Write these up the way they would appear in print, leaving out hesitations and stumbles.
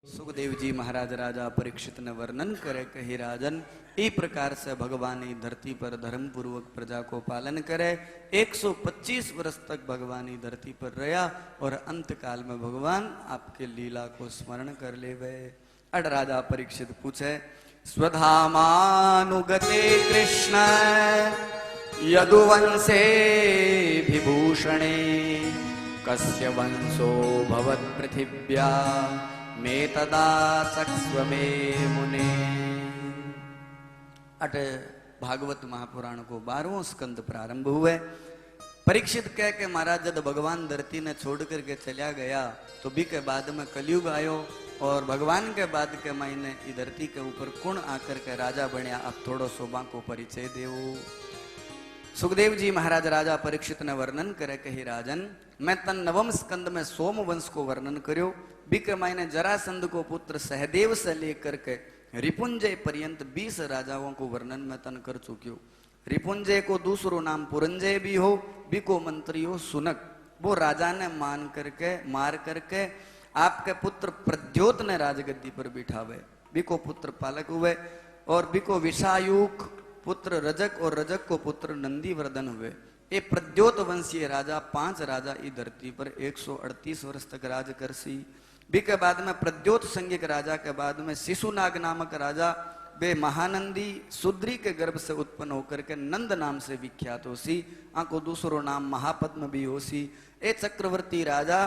सुखदेव जी महाराज राजा परीक्षित ने वर्णन करे कही राजन ई प्रकार से भगवान धरती पर धर्म पूर्वक प्रजा को पालन करे। 125 वर्ष तक भगवान धरती पर रहा और अंत काल में भगवान आपके लीला को स्मरण कर ले गए। अड राजा परीक्षित पूछे स्वधामानुगते कृष्ण यदुवंशे विभूषणे कस्य वंशो भवत् पृथिव्या में तदा चक्स्व मे मुने। अट भागवत महापुराण को 12वां स्कंद प्रारंभ हुए। परीक्षित कह के महाराज जब भगवान धरती ने छोड़ करके चला गया तो भी के बाद में कलयुग आयो और भगवान के बाद के महीने इस धरती के ऊपर कौन आकर के राजा बनया। अब थोड़ो शोभा को परिचय देवो। सुखदेव जी महाराज राजा परीक्षित ने वर्णन करे कही राजन मैं तन 9वें स्कंद में सोम वंश को वर्णन कर्यो। बीके मायने जरासंध को पुत्र सहदेव से लेकर के रिपुंजय पर्यंत 20 राजाओं को वर्णन में तन कर चुक्यो। रिपुंजय को दूसरो नाम पुरंजय भी हो, बीको मंत्री हो सुनक। वो राजा ने मार करके आपके पुत्र प्रद्योत ने राजगद्दी पर बिठावे। बीको पुत्र पालक हुए और बीको विषायुक पुत्र रजक और रजक को पुत्र नंदीवर्धन हुए। ये प्रद्योत वंशीय राजा 5 राजा इस धरती पर 138 वर्ष तक राज करसी। बी के बाद में प्रद्योत संज्ञक राजा के बाद में शिशुनाग नामक राजा वे महानंदी सुद्री के गर्भ से उत्पन्न होकर के नंद नाम से विख्यात होसी। आको दूसरो नाम महापद्म भी होसी। ए चक्रवर्ती राजा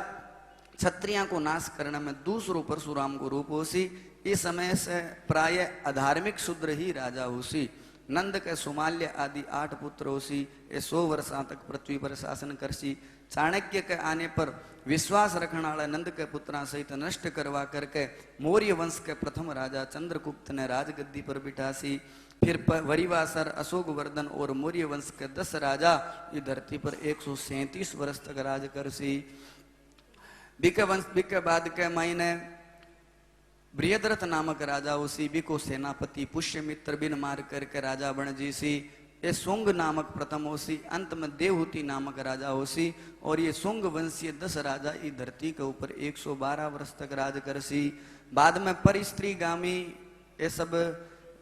क्षत्रिया को नाश करने में दूसरो परशुराम को रूप होसी। इस समय से प्राय अधार्मिक शूद्र ही राजा होसी। नंद के सुमाल्य आदि 8 पुत्र होसी। ये 100 वर्षों तक पृथ्वी पर शासन करसी। चाणक्य के आने पर विश्वास रखने वाला नंद के पुत्रा सहित नष्ट करवा करके मौर्य वंश के प्रथम राजा चंद्रगुप्त ने राजगद्दी पर बिठासी। फिर वरिवासर अशोकवर्धन और मौर्य वंश के 10 राजा इस धरती पर 137 वर्ष तक राज करसी। बिके बाद के महीने बृहद्रथ नामक राजा उसी बिको सेनापति पुष्यमित्र बिन मार करके राजा बन जीसी। ये सुंग नामक प्रथम होसी। अंत में देवहूति नामक राजा होसी। और ये सुंग वंशीय 10 राजा इस धरती के ऊपर 112 वर्ष तक राज करसी। बाद में परिस्त्रीगामी ये सब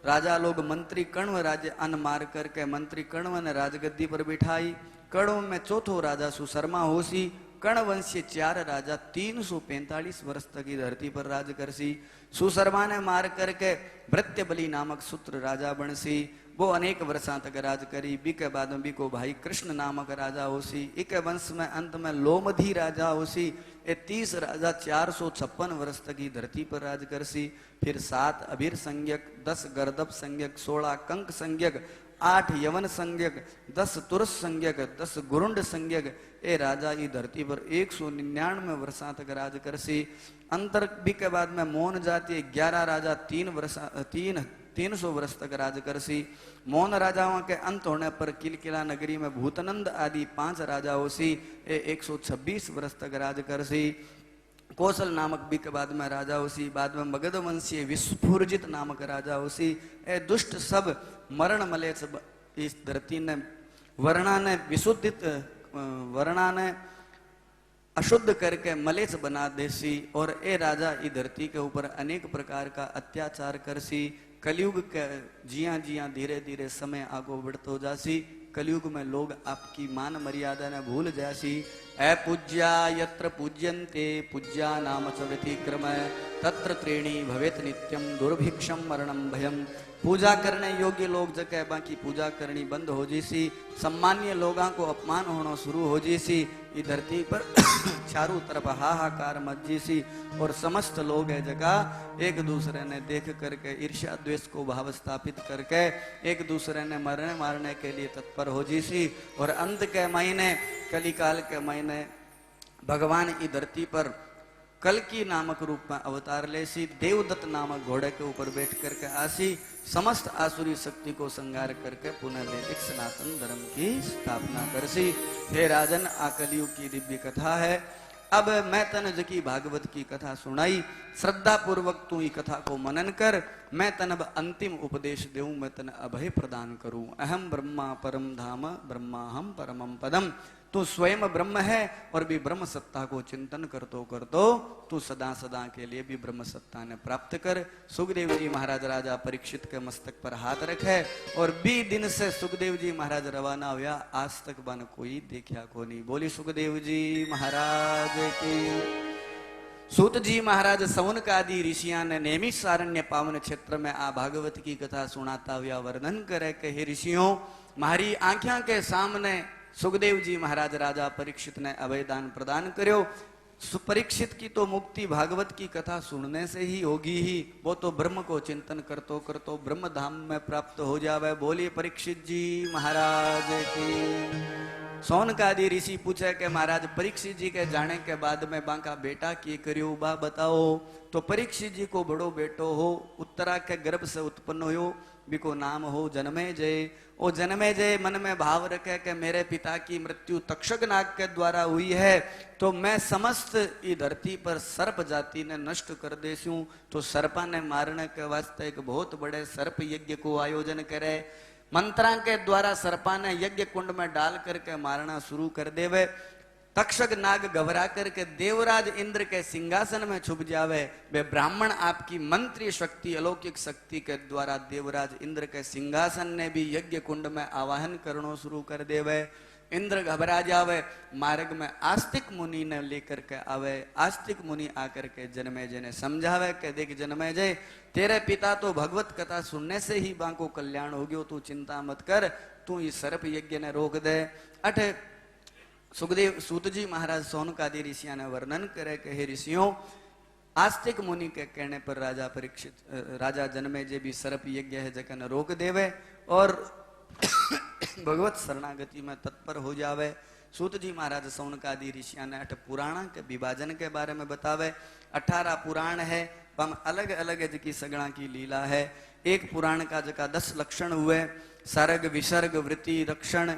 राजा लोग मंत्री कण्व राज्य अन मार करके मंत्री कण्व ने राजगद्दी पर बिठाई। कण्व में चौथो राजा सुशर्मा होसी। कर्ण वंशीय 4 राजा 345 वर्ष तक की धरती पर राज करसी। सुशर्मा ने मार करके भृत्यबली नामक सूत्र राजा बनसी। वो अनेक वर्षों तक राज करी। बी के बाद में बी को भाई कृष्ण नामक राजा होसी। इके वंश में अंत में लोमधी राजा होसी। ये 30 राजा 456 वर्ष तक की धरती पर राज करसी। फिर 7 अभीर संज्ञक, 10 गर्दभ संज्ञक, 16 कंक संज्ञक, 8 यवन संज्ञक, 10 तुरस संज्ञक, 10 गुरुंड संज्ञक। ए राजा ई धरती पर 199 वर्षों तक राज करसी। अंतर बी के बाद में मौन जाति 11 राजा 300 वर्ष तक राज करसी। मौन राजाओं के अंत होने पर किलकिला नगरी में भूतनंद आदि 5 राजा होसी। 126 वर्ष तक राज करसी। कौशल नामक बी के बाद में राजा होसी। बाद में मगध वंशीय विस्फुर्जित नामक राजा होसी। ए दुष्ट सब मरण मलेच इस धरती ने वर्णा ने अशुद्ध करके मलेच बना देसी। और ए राजा इस धरती के ऊपर अनेक प्रकार का अत्याचार करसी। कलयुग के जिया धीरे धीरे समय आगो बढ़तो जासी। कलयुग में लोग आपकी मान मर्यादा ने भूल जासी। अपूज्या यत्र पूज्यन्ते पूज्या नाम च व्यतिक्रम तत्र त्रीणि भवेत नित्यम दुर्भिक्षम मरणम भयम। पूजा करने योग्य लोग जगह बाकी पूजा करनी बंद हो जीसी। सम्मान्य लोगों को अपमान होना शुरू हो जीसी। इस धरती पर चारों तरफ हाहाकार मच जीसी। और समस्त लोग है जगह एक दूसरे ने देख करके ईर्ष्या द्वेष को भाव स्थापित करके एक दूसरे ने मरने मारने के लिए तत्पर हो जीसी। और अंत के महीने कलिकाल के महीने भगवान इस धरती पर कल्कि नामक रूप में अवतार लेसी। देवदत्त नामक घोड़े के ऊपर बैठ करके आसी। समस्त आसुरी शक्ति को संहार करके पुनः वैदिक सनातन धर्म की स्थापना करसी। हे राजन आकलियुग की दिव्य कथा है। अब मैं तन जकी भागवत की कथा सुनाई। श्रद्धा पूर्वक तू ई कथा को मनन कर। मैं तन अब अंतिम उपदेश देऊं। मैं तन अभय प्रदान करूं। अहम ब्रह्मा परम धाम ब्रह्माहम परमम पदम। तू स्वयं ब्रह्म है और भी ब्रह्म सत्ता को चिंतन करतो करतो तू सदा सदा के लिए भी ब्रह्म सत्ता ने प्राप्त कर। सुखदेव जी महाराज राजा परीक्षित के मस्तक पर हाथ रखे और 20 दिन से सुखदेव जी महाराज रवाना हुआ, आज तक बन कोई देखा को नहीं। बोली सुखदेव जी महाराज की। सूत जी महाराज सौनक आदि ऋषियां ने नैमिषारण्य पावन क्षेत्र में आ भागवत की कथा सुनाता हुआ वर्णन करे कि हे ऋषियों, हमारी आंखों के सामने सुखदेव जी महाराज राजा परीक्षित ने अभयदान प्रदान करो। परीक्षित की तो मुक्ति भागवत की कथा सुनने से ही होगी ही, वो तो ब्रह्म को चिंतन करतो करतो ब्रह्म धाम में प्राप्त हो जावे। बोलिए परीक्षित जी महाराज की। सौनकादि ऋषि पूछे कि महाराज परीक्षित जी के जाने के बाद में बांका बेटा की करियो बा बताओ। तो परीक्षित जी को बड़ो बेटो हो, उत्तरा के गर्भ से उत्पन्न हो, बिको नाम हो जन्मेजय। ओ जन्मेजय मन में भाव रखे कि मेरे पिता की मृत्यु तक्षक नाग के द्वारा हुई है, तो मैं समस्त ई धरती पर सर्प जाति ने नष्ट कर देसूं। तो सर्पा ने मारने के वास्ते एक बहुत बड़े सर्प यज्ञ को आयोजन करे। मंत्रा के द्वारा सर्पा ने यज्ञ कुंड में डाल करके मारना शुरू कर देवे। तक्षक नाग घबरा करके देवराज इंद्र के सिंहासन में छुप जावे। वे ब्राह्मण आपकी मंत्री शक्ति अलौकिक शक्ति के द्वारा देवराज इंद्र के सिंहासन ने भी यज्ञ कुंड में आवाहन करना शुरू कर देवे। इंद्र घबरा जावे। मार्ग में आस्तिक मुनि ने लेकर के आवे। आस्तिक मुनि आकर के जन्मेजय ने समझावे कि देख जन्मेजय, तेरे पिता तो भगवत कथा सुनने से ही बांको कल्याण हो गयो, तू चिंता मत कर, तू इस सर्प यज्ञ ने रोक दे। अठ सुखदेव सूत जी महाराज सौनकादि ऋषियों ने वर्णन करे कि हे ऋषियों, आस्तिक मुनि के कहने पर राजा जन्मेजय भी सर्प यज्ञ है जगन रोक देवे और भगवत शरणागति में तत्पर हो जावे। सूत जी महाराज सौनकादि ऋषियों ने 8 पुराण के विभाजन के बारे में बतावे। 18 पुराण है, हम अलग अलग जकी सगड़ा की लीला है। एक पुराण का जका 10 लक्षण हुए, सर्ग विसर्ग वृत्ति रक्षण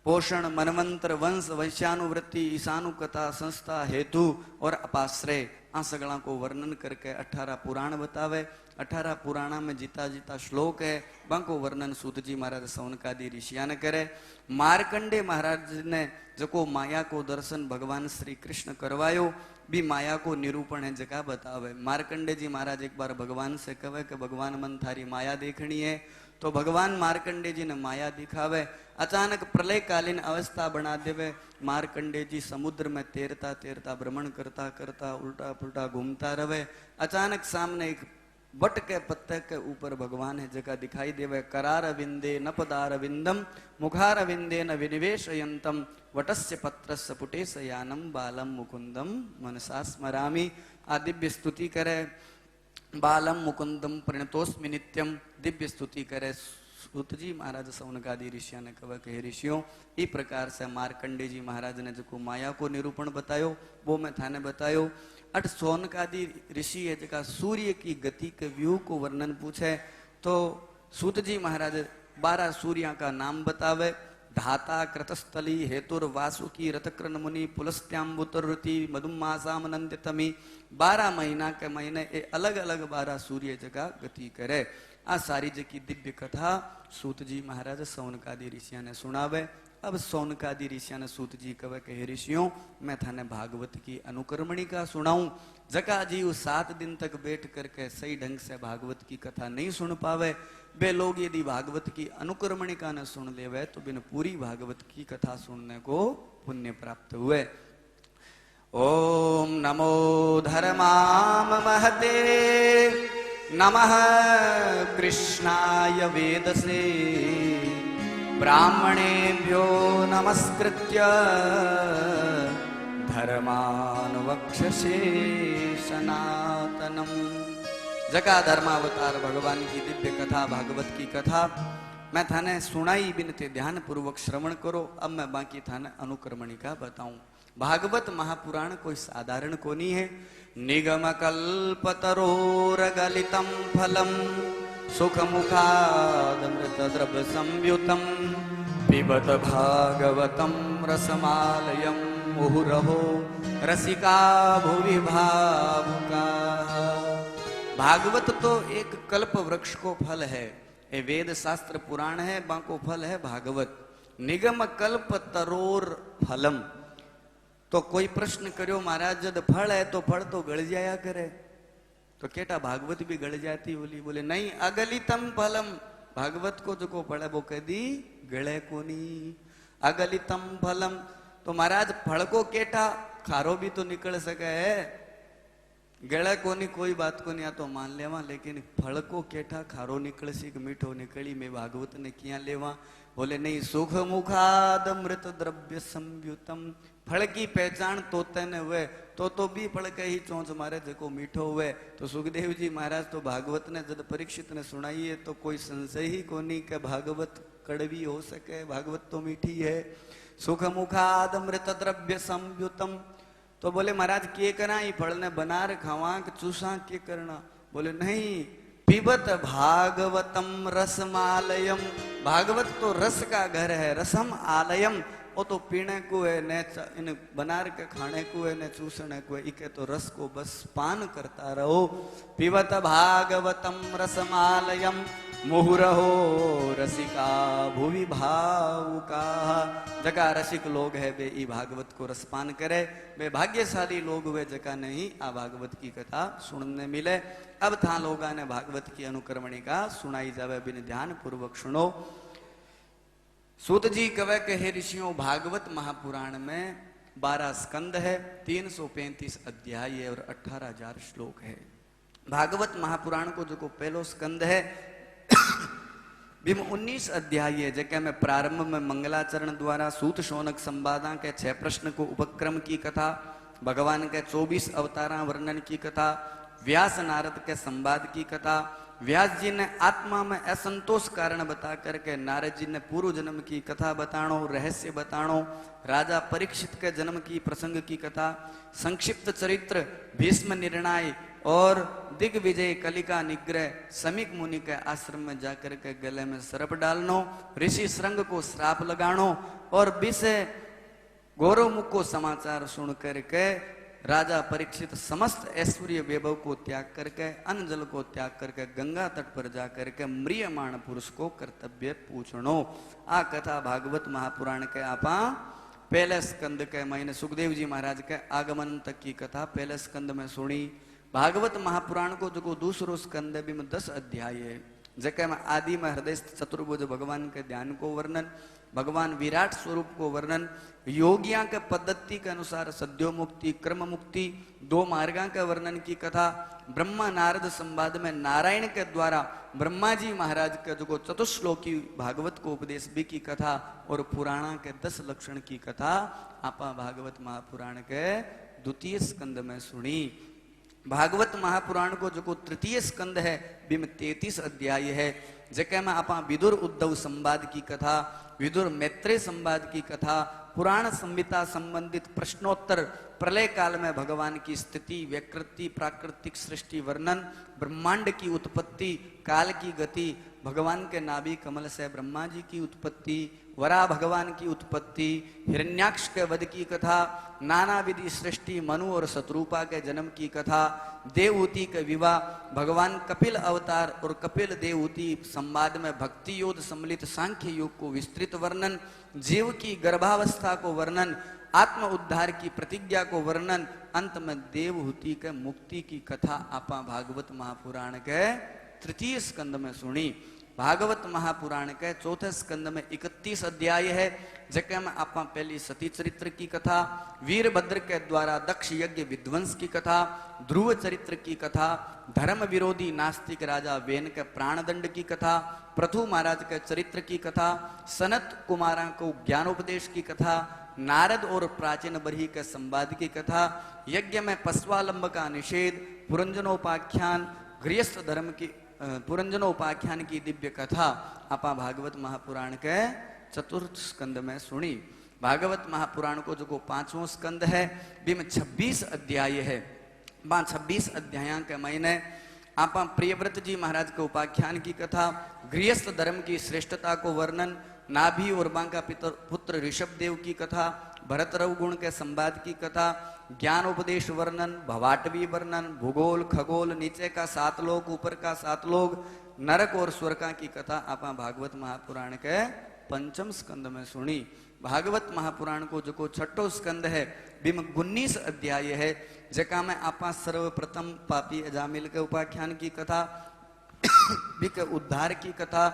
पोषण मनवंतर वंश वैश्यानुवृत्ति ईशानु कथा संस्था हेतु और अपाश्रय, आ सगला को वर्णन करके 18 पुराण बतावे। 18 पुराण में जीता जीता श्लोक है, बाको वर्णन सूत जी महाराज सौनकादि ऋषिया ने करे। मार्कंडे महाराज ने जको माया को दर्शन भगवान श्री कृष्ण करवायो, भी माया को निरूपण है जगह बतावे। मार्कंडे जी महाराज एक बार भगवान से कहे कि भगवान मन थारी माया देखनी है, तो भगवान मार्कंडे जी ने माया दिखावे। अचानक प्रलय कालीन अवस्था बना देवे। मार्कंडे जी समुद्र में तैरता तैरता भ्रमण करता करता उल्टा पुल्टा घूमता रहे। अचानक सामने एक बट के पत्ते के ऊपर भगवान है जगह दिखाई देवे। करार विंदे न पदार विंदम मुखार विंदे न विनिवेशयंतम वटस्य पत्रस्य पुटेश यानम बालम मुकुंदम मनसा स्मरामि। आ दिव्य स्तुति करे। बालम मुकुंदम प्रणतोस्मि नित्यम, दिव्य स्तुति करे। सूत जी महाराज सौनकादि ऋषियों ने कहा कि ऋषियों, इस प्रकार से मार्कंडे जी महाराज ने जो माया को निरूपण बतायो वो मैं थाने बतायो। अट सौनकादि ऋषि है जका सूर्य की गति के व्यू को वर्णन पूछे, तो सूत जी महाराज 12 सूर्यों का नाम बतावे। धाता कृतस्थली हेतुर वासुकी रथकृन मुनि पुलस्त्याम्बुतरुति मधुमासाम नंदितमी। 12 महीना के महीने ये अलग अलग 12 सूर्य जगह गति करे। आ सारी जकी दिव्य कथा सूत जी महाराज सौनकादि ऋषियों ने सुनावे। अब सौनकादि ऋषियों ने सूत जी कहे कि ऋषियों, मैं थाने भागवत की अनुक्रमणी का सुनाऊं। जका जी 7 दिन तक बैठ करके सही ढंग से भागवत की कथा नहीं सुन पावे, वे लोग यदि भागवत की अनुक्रमणिका न सुन लेवे तो बिन पूरी भागवत की कथा सुनने को पुण्य प्राप्त हुए। ओम नमो धर्माम महते नमः कृष्णाय वेदसे ब्राह्मणेभ्यो नमस्कृत्य धर्मान् वक्षसे सनातनम। जका धर्मावतार भगवान की दिव्य कथा भागवत की कथा मैं थाने सुनाई बिनते ध्यान पूर्वक श्रवण करो। अब मैं बाकी थाने अनुक्रमणिका बताऊं। भागवत महापुराण कोई साधारण कोनी है। निगम कल्पतरोर गलितम फलम सुख मुखादमृत द्रव संयुतम पिबत भागवतम रसमालयम मुहुरहो रसिका भुवि भावुका। भागवत तो एक कल्प वृक्ष को फल है। ये वेद शास्त्र पुराण है, बाको फल है भागवत। निगम कल्प तरोर फलम। तो कोई प्रश्न करो महाराज जब फल है तो फल तो गल जाया करे, तो केटा भागवत भी गल जाती बोली? बोले नहीं, अगलितम फलम, भागवत को जो को फल है वो कदी गले कोनी। अगलितम फलम, तो महाराज फल को केटा खारो भी तो निकल सके है, गले कोनी कोई बात को नहीं, आ तो मान लेवा, लेकिन फल को केठा खारो निकल सी मीठो निकली में भागवत ने किया लेवा? बोले नहीं, सुख मुखाद अमृत द्रव्य संयुतम, फल की पहचान तोते ने हुए तो भी फल के ही चोंच मारे जको मीठो हुए। तो सुखदेव जी महाराज तो भागवत ने जब परीक्षित ने सुनाई है तो कोई संशय ही कोनी के भागवत कड़वी हो सके, भागवत तो मीठी है। सुख मुखाद अमृत द्रव्य संयुतम, तो बोले महाराज के करना ये फल ने बना खावा कि चूसा के करना? बोले नहीं, पिबत भागवतम रसमालयम, भागवत तो रस का घर है, रसम आलयम, वो तो पीने को है ने इन बनार के खाने को है ने चूसने को है, इके तो रस को बस पान करता रहो। पिबत भागवतम रसमालयम मुहुरहो रसिका भुवि भावुका, जका रसिक लोग है वे ई भागवत को रसपान करे, वे भाग्यशाली लोग वे जका नहीं आ भागवत की कथा सुनने मिले। अब था लोगा ने भागवत की अनुकर्मणी का सुनाई जावे, बिन ध्यान पूर्वक सुनो। सूत जी कवे के हे ऋषियों, भागवत महापुराण में 12 स्कंद है, 335 अध्याय है और 18,000 श्लोक है। भागवत महापुराण को जो को पहलो स्कंद है बिम 19 अध्याय है, जगह में प्रारंभ में मंगलाचरण द्वारा सूत शौनक संवादा के 6 प्रश्न को उपक्रम की कथा, भगवान के 24 अवतारा वर्णन की कथा, व्यास नारद के संवाद की कथा, व्यास जी ने आत्मा में असंतोष कारण बता करके नारद जी ने पूर्व जन्म की कथा बताणो, रहस्य बताणो, राजा परीक्षित के जन्म की प्रसंग की कथा, संक्षिप्त चरित्र भीष्म निर्णय और दिग्विजय कलिका निग्रह, समीक मुनि के आश्रम में जाकर के गले में सर्प डालनो, ऋषि श्रृंग को श्राप लगानो और विषय गौरव मुख को समाचार सुन करके राजा परीक्षित समस्त ऐश्वर्य वैभव को त्याग करके अन्न जल को त्याग करके गंगा तट पर जाकर के म्रियमाण पुरुष को कर्तव्य पूछनो। आ कथा भागवत महापुराण के आपा पहले स्कंद के महीने सुखदेव जी महाराज के आगमन तक की कथा पहले स्कंद में सुनी। भागवत महापुराण को जो दूसरो स्कंद भी में 10 अध्याय है, जगह में आदि में हृदय चतुर्भुज भगवान के ध्यान को वर्णन, भगवान विराट स्वरूप को वर्णन, योगिया के पद्धति के अनुसार सद्यो मुक्ति क्रम मुक्ति 2 मार्गा के वर्णन की कथा, ब्रह्मा नारद संवाद में नारायण के द्वारा ब्रह्मा जी महाराज के जो चतुश्लोकी भागवत को उपदेश भी की कथा और पुराणा के 10 लक्षण की कथा आपा भागवत महापुराण के द्वितीय स्कंद में सुनी। भागवत महापुराण को जो तृतीय स्कंद है बिम 33 अध्याय है, जगह में आपा विदुर उद्धव संवाद की कथा, विदुर मैत्रेय संवाद की कथा, पुराण संहिता संबंधित प्रश्नोत्तर, प्रलय काल में भगवान की स्थिति व्यकृति प्राकृतिक सृष्टि वर्णन, ब्रह्मांड की उत्पत्ति काल की गति, भगवान के नाभि कमल से ब्रह्मा जी की उत्पत्ति, वरा भगवान की उत्पत्ति, हिरण्याक्ष के वध की कथा, नाना विधि सृष्टि मनु और शत्रुपा के जन्म की कथा, देवहूति के विवाह, भगवान कपिल अवतार और कपिल देवहूति संवाद में भक्ति योग सम्मिलित सांख्य योग को विस्तृत वर्णन, जीव की गर्भावस्था को वर्णन, आत्म उद्धार की प्रतिज्ञा को वर्णन, अंत में देवहूति के मुक्ति की कथा आपा भागवत महापुराण के तृतीय स्कंद में सुनी। भागवत महापुराण के चौथे स्कंद में 31 अध्याय है, जगह में आपा पहली सती चरित्र की कथा, वीरभद्र के द्वारा दक्ष यज्ञ विध्वंस की कथा, ध्रुव चरित्र की कथा, धर्म विरोधी नास्तिक राजा वेन के प्राणदंड की कथा, पृथु महाराज के चरित्र की कथा, सनत कुमारा को ज्ञानोपदेश की कथा, नारद और प्राचीन बरही के संवाद की कथा, यज्ञ में पश्वालंब का निषेध, पुरंजनोपाख्यान, गृहस्थ धर्म की पुरंजनोपाख्यान की दिव्य कथा आपा भागवत महापुराण के चतुर्थ स्कंद में सुनी। भागवत महापुराण को जो 5वां स्कंद है बिम 26 अध्याय है, 26 अध्याय के महीने आपा प्रियव्रत जी महाराज के उपाख्यान की कथा, गृहस्थ धर्म की श्रेष्ठता को वर्णन, नाभि और बांका पुत्र ऋषभ देव की कथा, भरत रवगुण के संवाद की कथा, ज्ञान उपदेश वर्णन, भवाटवी वर्णन, भूगोल खगोल, नीचे का 7 लोक ऊपर का 7 लोक, नरक और स्वर्ग की कथा आपा भागवत महापुराण के पंचम स्कंद में सुनी। भागवत महापुराण को जो को छठो स्कंद है बीम 19 अध्याय है, जका में आपा सर्वप्रथम पापी अजामिल के उपाख्यान की कथा, बिके उद्धार की कथा,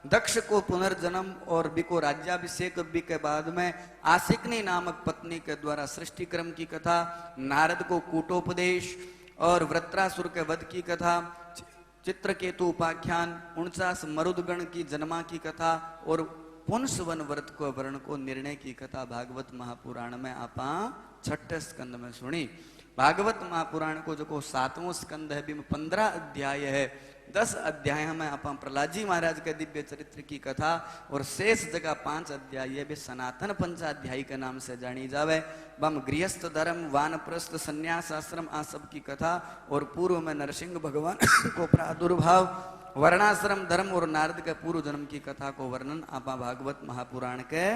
दक्ष को पुनर्जन्म और बिको राज्याभिषेक, बिके बाद में आसिकनी नामक पत्नी के द्वारा सृष्टि क्रम की कथा, नारद को कूटोपदेश और वृत्रासुर के वध की कथा, चित्रकेतु उपाख्यान, 49 मरुदगण की जन्मा की कथा और पुंसवन व्रत को वर्ण को निर्णय की कथा भागवत महापुराण में आपा छठे स्कंद में सुनी। भागवत महापुराण को जो को 7वां स्कंद है, बीम 15 अध्याय है। 10 अध्याय में आप प्रहलाद जी महाराज के दिव्य चरित्र की कथा और शेष जगह 5 अध्याय भी सनातन पंचाध्यायी के नाम से जानी जावे। बम गृहस्थ धर्म, वानप्रस्थ, संन्यास आश्रम आ सब की कथा और पूर्व में नरसिंह भगवान को प्रादुर्भाव, वर्णाश्रम धर्म और नारद के पूर्व जन्म की कथा को वर्णन आप भागवत महापुराण के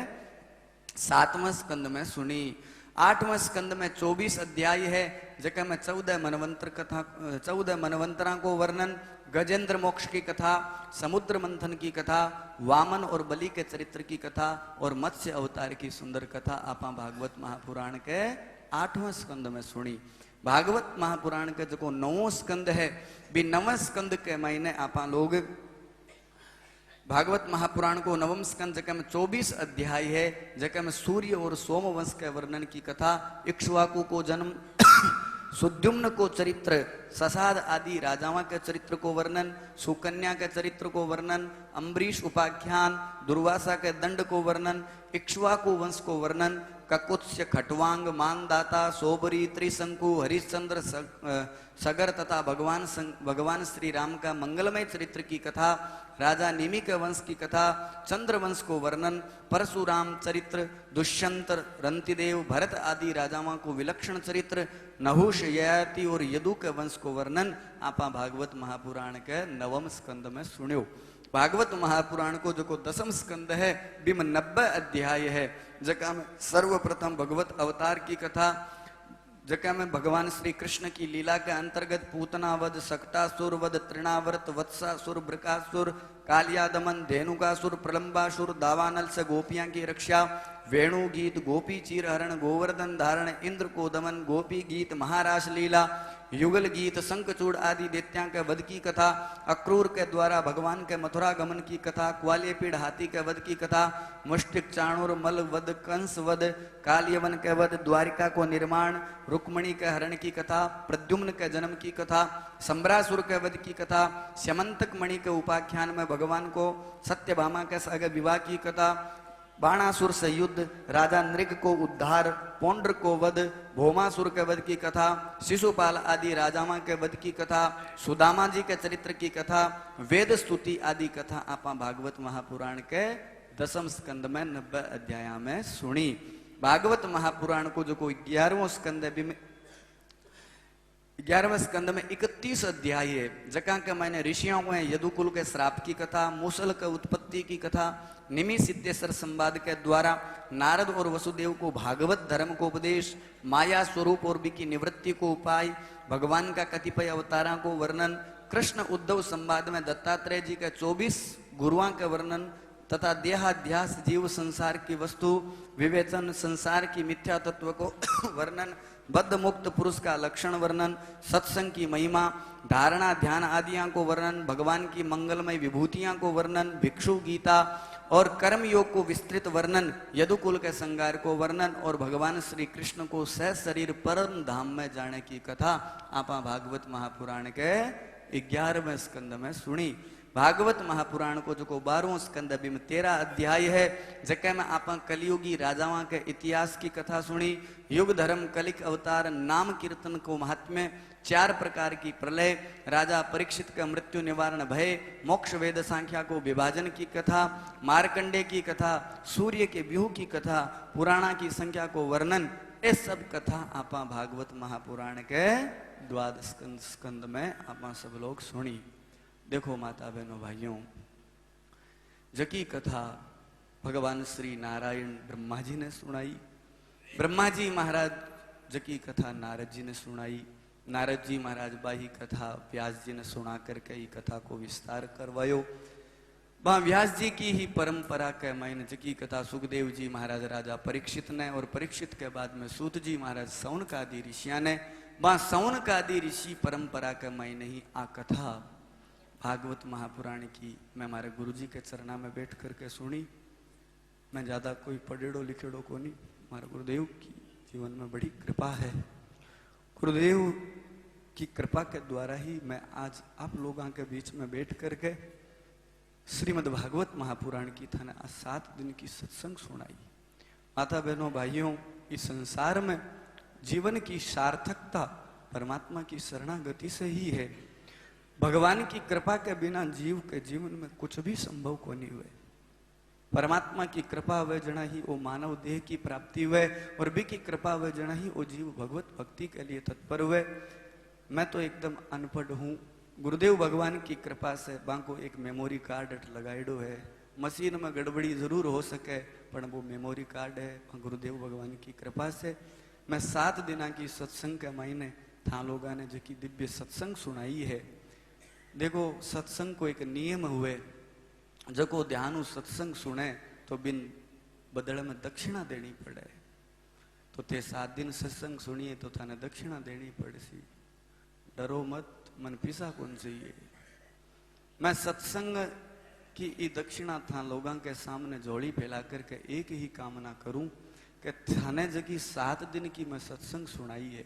7वें स्कंद में सुनी। 8वें स्कंद में 24 अध्याय है, जगह में 14 मनवंतर कथा, 14 मनवंतरा को वर्णन, गजेंद्र मोक्ष की कथा, समुद्र मंथन की कथा, वामन और बलि के चरित्र की कथा और मत्स्य अवतार की सुंदर कथा आपा भागवत महापुराण के 8वें स्कंद में सुनी। भागवत महापुराण के जो 9वां स्कंद है, भी 9वें स्कंद के महीने आपा लोग भागवत महापुराण को 9वां स्कंद जगह में 24 अध्याय है, जगह में सूर्य और सोमवंश के वर्णन की कथा, इक्ष्वाकु को जन्म, सुद्युम्न को चरित्र, ससाद आदि राजाओं के चरित्र को वर्णन, सुकन्या के चरित्र को वर्णन, अम्बरीश उपाख्यान, दुर्वासा के दंड को वर्णन, इक्ष्वाकु वंश को वर्णन, ककुत्स्य, खटवांग, मानदाता, सोबरी, त्रिशंकु, हरिश्चंद्र, सगर तथा भगवान श्री राम का मंगलमय चरित्र की कथा, राजा निमि के वंश की कथा, चंद्र वंश को वर्णन, परशुराम चरित्र, दुष्यंत, रंतिदेव, भरत आदि राजाओं को विलक्षण चरित्र, नहुष, ययाति और यदु के वंश को वर्णन आपा भागवत महापुराण के 9वें स्कंद में सुनियो। भागवत महापुराण को जो को 10वां स्कंद है, बीम 90 अध्याय है, जगह में सर्वप्रथम भगवत अवतार की कथा, जगह में भगवान श्री कृष्ण की लीला के अंतर्गत पूतनावध, सक्टासुर वध, तृणावर्त, वत्सासुर, ब्रकासुर, कालियादमन, धेनुकासुर, प्रलंबासुर, दावानल से गोपियां की रक्षा, वेणु गीत, गोपी चीर हरण, गोवर्धन धारण, इंद्र को दमन, गोपी गीत, महारास लीला, युगल गीत, शंखचूड़ आदि दैत्यां के वध की कथा, अक्रूर के द्वारा भगवान के मथुरा गमन की कथा, क्वालियपीड़ हाथी के वध की कथा, मुष्टिक, चाणूर, मल वध, कंस वध, कालियवन के वध, द्वारिका को निर्माण, रुक्मणी के हरण की कथा, प्रद्युम्न के जन्म की कथा, सम्रासुर के वध की कथा, स्यमंतक मणि के उपाख्यान में भगवान को सत्यभामा के साथ विवाह की कथा, बाणासुर से युद्ध, राजा नृग को उद्धार, पौंड्र को वध, भौमासुर के वध की कथा, शिशुपाल आदि राजाओं के वध की कथा, सुदामा जी के चरित्र की कथा, वेद स्तुति आदि कथा आपा भागवत महापुराण के 10वें स्कंद में 90 अध्याय में सुनी। भागवत महापुराण को जो कोई 11वां स्कंद है, 11वें स्कंद में 31 अध्याय है, जका के मैंने ऋषियों को यदुकुल के श्राप की कथा, मूसल के उत्पत्ति की कथा, निमि सिद्धेश्वर संवाद के द्वारा नारद और वसुदेव को भागवत धर्म को उपदेश, माया स्वरूप और बिकी निवृत्ति को उपाय, भगवान का कतिपय अवतारों को वर्णन, कृष्ण उद्धव संवाद में दत्तात्रेय जी के 24 गुरुओं के वर्णन तथा देहाध्यास, जीव संसार की वस्तु विवेचन, संसार की मिथ्या तत्व को वर्णन, बद्ध मुक्त पुरुष का लक्षण वर्णन, सत्संग की महिमा, धारणा ध्यान आदियों को वर्णन, भगवान की मंगलमय विभूतियों को वर्णन, भिक्षु गीता और कर्म योग को विस्तृत वर्णन, यदुकुल के संगार को वर्णन और भगवान श्री कृष्ण को सह शरीर परम धाम में जाने की कथा आपा भागवत महापुराण के 11वें स्कंद में सुनी। भागवत महापुराण को जो को 12वां स्कंद अभी में 13 अध्याय है, जगह में आप कलियुगी राजाओं के इतिहास की कथा सुनी, युग धर्म, कलिक अवतार, नाम कीर्तन को महात्म्य, 4 प्रकार की प्रलय, राजा परीक्षित का मृत्यु निवारण भय, मोक्ष वेद सांख्या को विभाजन की कथा, मार्कंडे की कथा, सूर्य के व्यूह की कथा, पुराणा की संख्या को वर्णन, ये सब कथा आपा भागवत महापुराण के 12 स्कंद में आपा सब लोग सुनी। देखो माता बहनों भाइयों, जकी कथा भगवान श्री नारायण ब्रह्मा जी ने सुनाई, ब्रह्मा जी महाराज जकी कथा नारद जी ने सुनाई, नारद जी महाराज बाही कथा व्यास जी ने सुना करके ये कथा को विस्तार करवायो। वहां व्यास जी की ही परंपरा के मैंने की कथा सुखदेव जी महाराज राजा परीक्षित ने, और परीक्षित के बाद में सूत जी महाराज सौनक आदि ऋषिया ने, वहां सौनक आदि ऋषि परंपरा के मैंने ही आ कथा भागवत महापुराण की मैं हमारे गुरु जी के चरणा में बैठ करके सुनी। मैं ज्यादा कोई पढ़ेड़ो लिखेड़ो को नहीं, हमारे गुरुदेव की जीवन में बड़ी कृपा है। गुरुदेव की कृपा के द्वारा ही मैं आज आप लोगों के बीच में बैठ करके श्रीमद् भागवत महापुराण की थाने आज 7 दिन की सत्संग सुनाई। माता बहनों भाइयों, इस संसार में जीवन की सार्थकता परमात्मा की शरणागति से ही है। भगवान की कृपा के बिना जीव के जीवन में कुछ भी संभव को नहीं हुए। परमात्मा की कृपा हुए जना ही वो मानव देह की प्राप्ति हुए, और भी की कृपा हुए जना ही वो जीव भगवत भक्ति के लिए तत्पर हुए। मैं तो एकदम अनपढ़ हूँ। गुरुदेव भगवान की कृपा से बांको एक मेमोरी कार्ड लगाइडो है। मशीन में गड़बड़ी जरूर हो सके, पर वो मेमोरी कार्ड है गुरुदेव भगवान की कृपा से। मैं 7 दिन की सत्संग के महीने था लोगों ने जो दिव्य सत्संग सुनाई है। देखो सत्संग को एक नियम हुए, जको ध्यान सत्संग सुने तो बिन बदले में दक्षिणा देनी पड़े। तो ते 7 दिन सत्संग सुनिए तो थाने दक्षिणा देनी पड़ेसी। डरो मत, मन पीसा कौन चाहिए। मैं सत्संग की ये दक्षिणा था लोगों के सामने जोड़ी फैला करके एक ही कामना करूं कि थाने जगी 7 दिन की मैं सत्संग सुनाई है,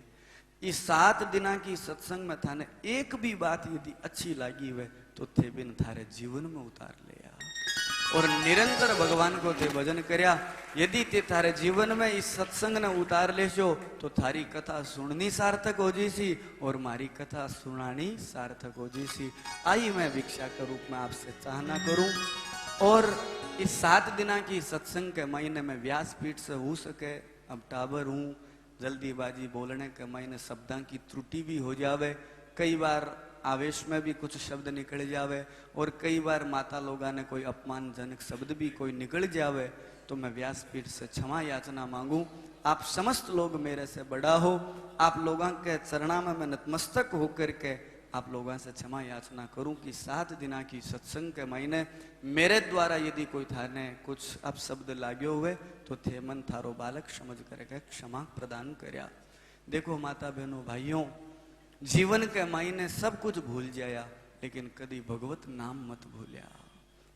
इस 7 दिना की सत्संग में थाने एक भी बात यदि अच्छी लगी हुए तो थे बिन थारे जीवन में उतार लिया, और निरंतर भगवान को थे भजन करया। यदि ते थारे जीवन में इस सत्संग ने उतार लेशो तो थारी कथा सुननी सार्थक हो जीसी, और मारी कथा सुनानी सार्थक हो जीसी। आई मैं भिक्षा के रूप में आपसे चाहना करूं, और इस 7 दिना की सत्संग के महीने में व्यासपीठ से हो सके, अब टाबर हूं, जल्दीबाजी बोलने के महीने शब्दां की त्रुटि भी हो जावे, कई बार आवेश में भी कुछ शब्द निकल जावे, और कई बार माता लोगा ने कोई अपमानजनक शब्द भी कोई निकल जावे, तो मैं व्यासपीठ से क्षमा याचना मांगू। आप समस्त लोग मेरे से बड़ा हो, आप लोगों के चरणा में मैं नतमस्तक होकर के आप लोगों से क्षमा याचना करूं कि 7 दिना की सत्संग के महीने मेरे द्वारा यदि कोई थाने कुछ अब शब्द लाग्यो हुए तो थे मन थारो बालक समझ करके क्षमा प्रदान करया। देखो माता बहनों भाइयों, जीवन के महीने सब कुछ भूल जाया, लेकिन कदी भगवत नाम मत भूलिया।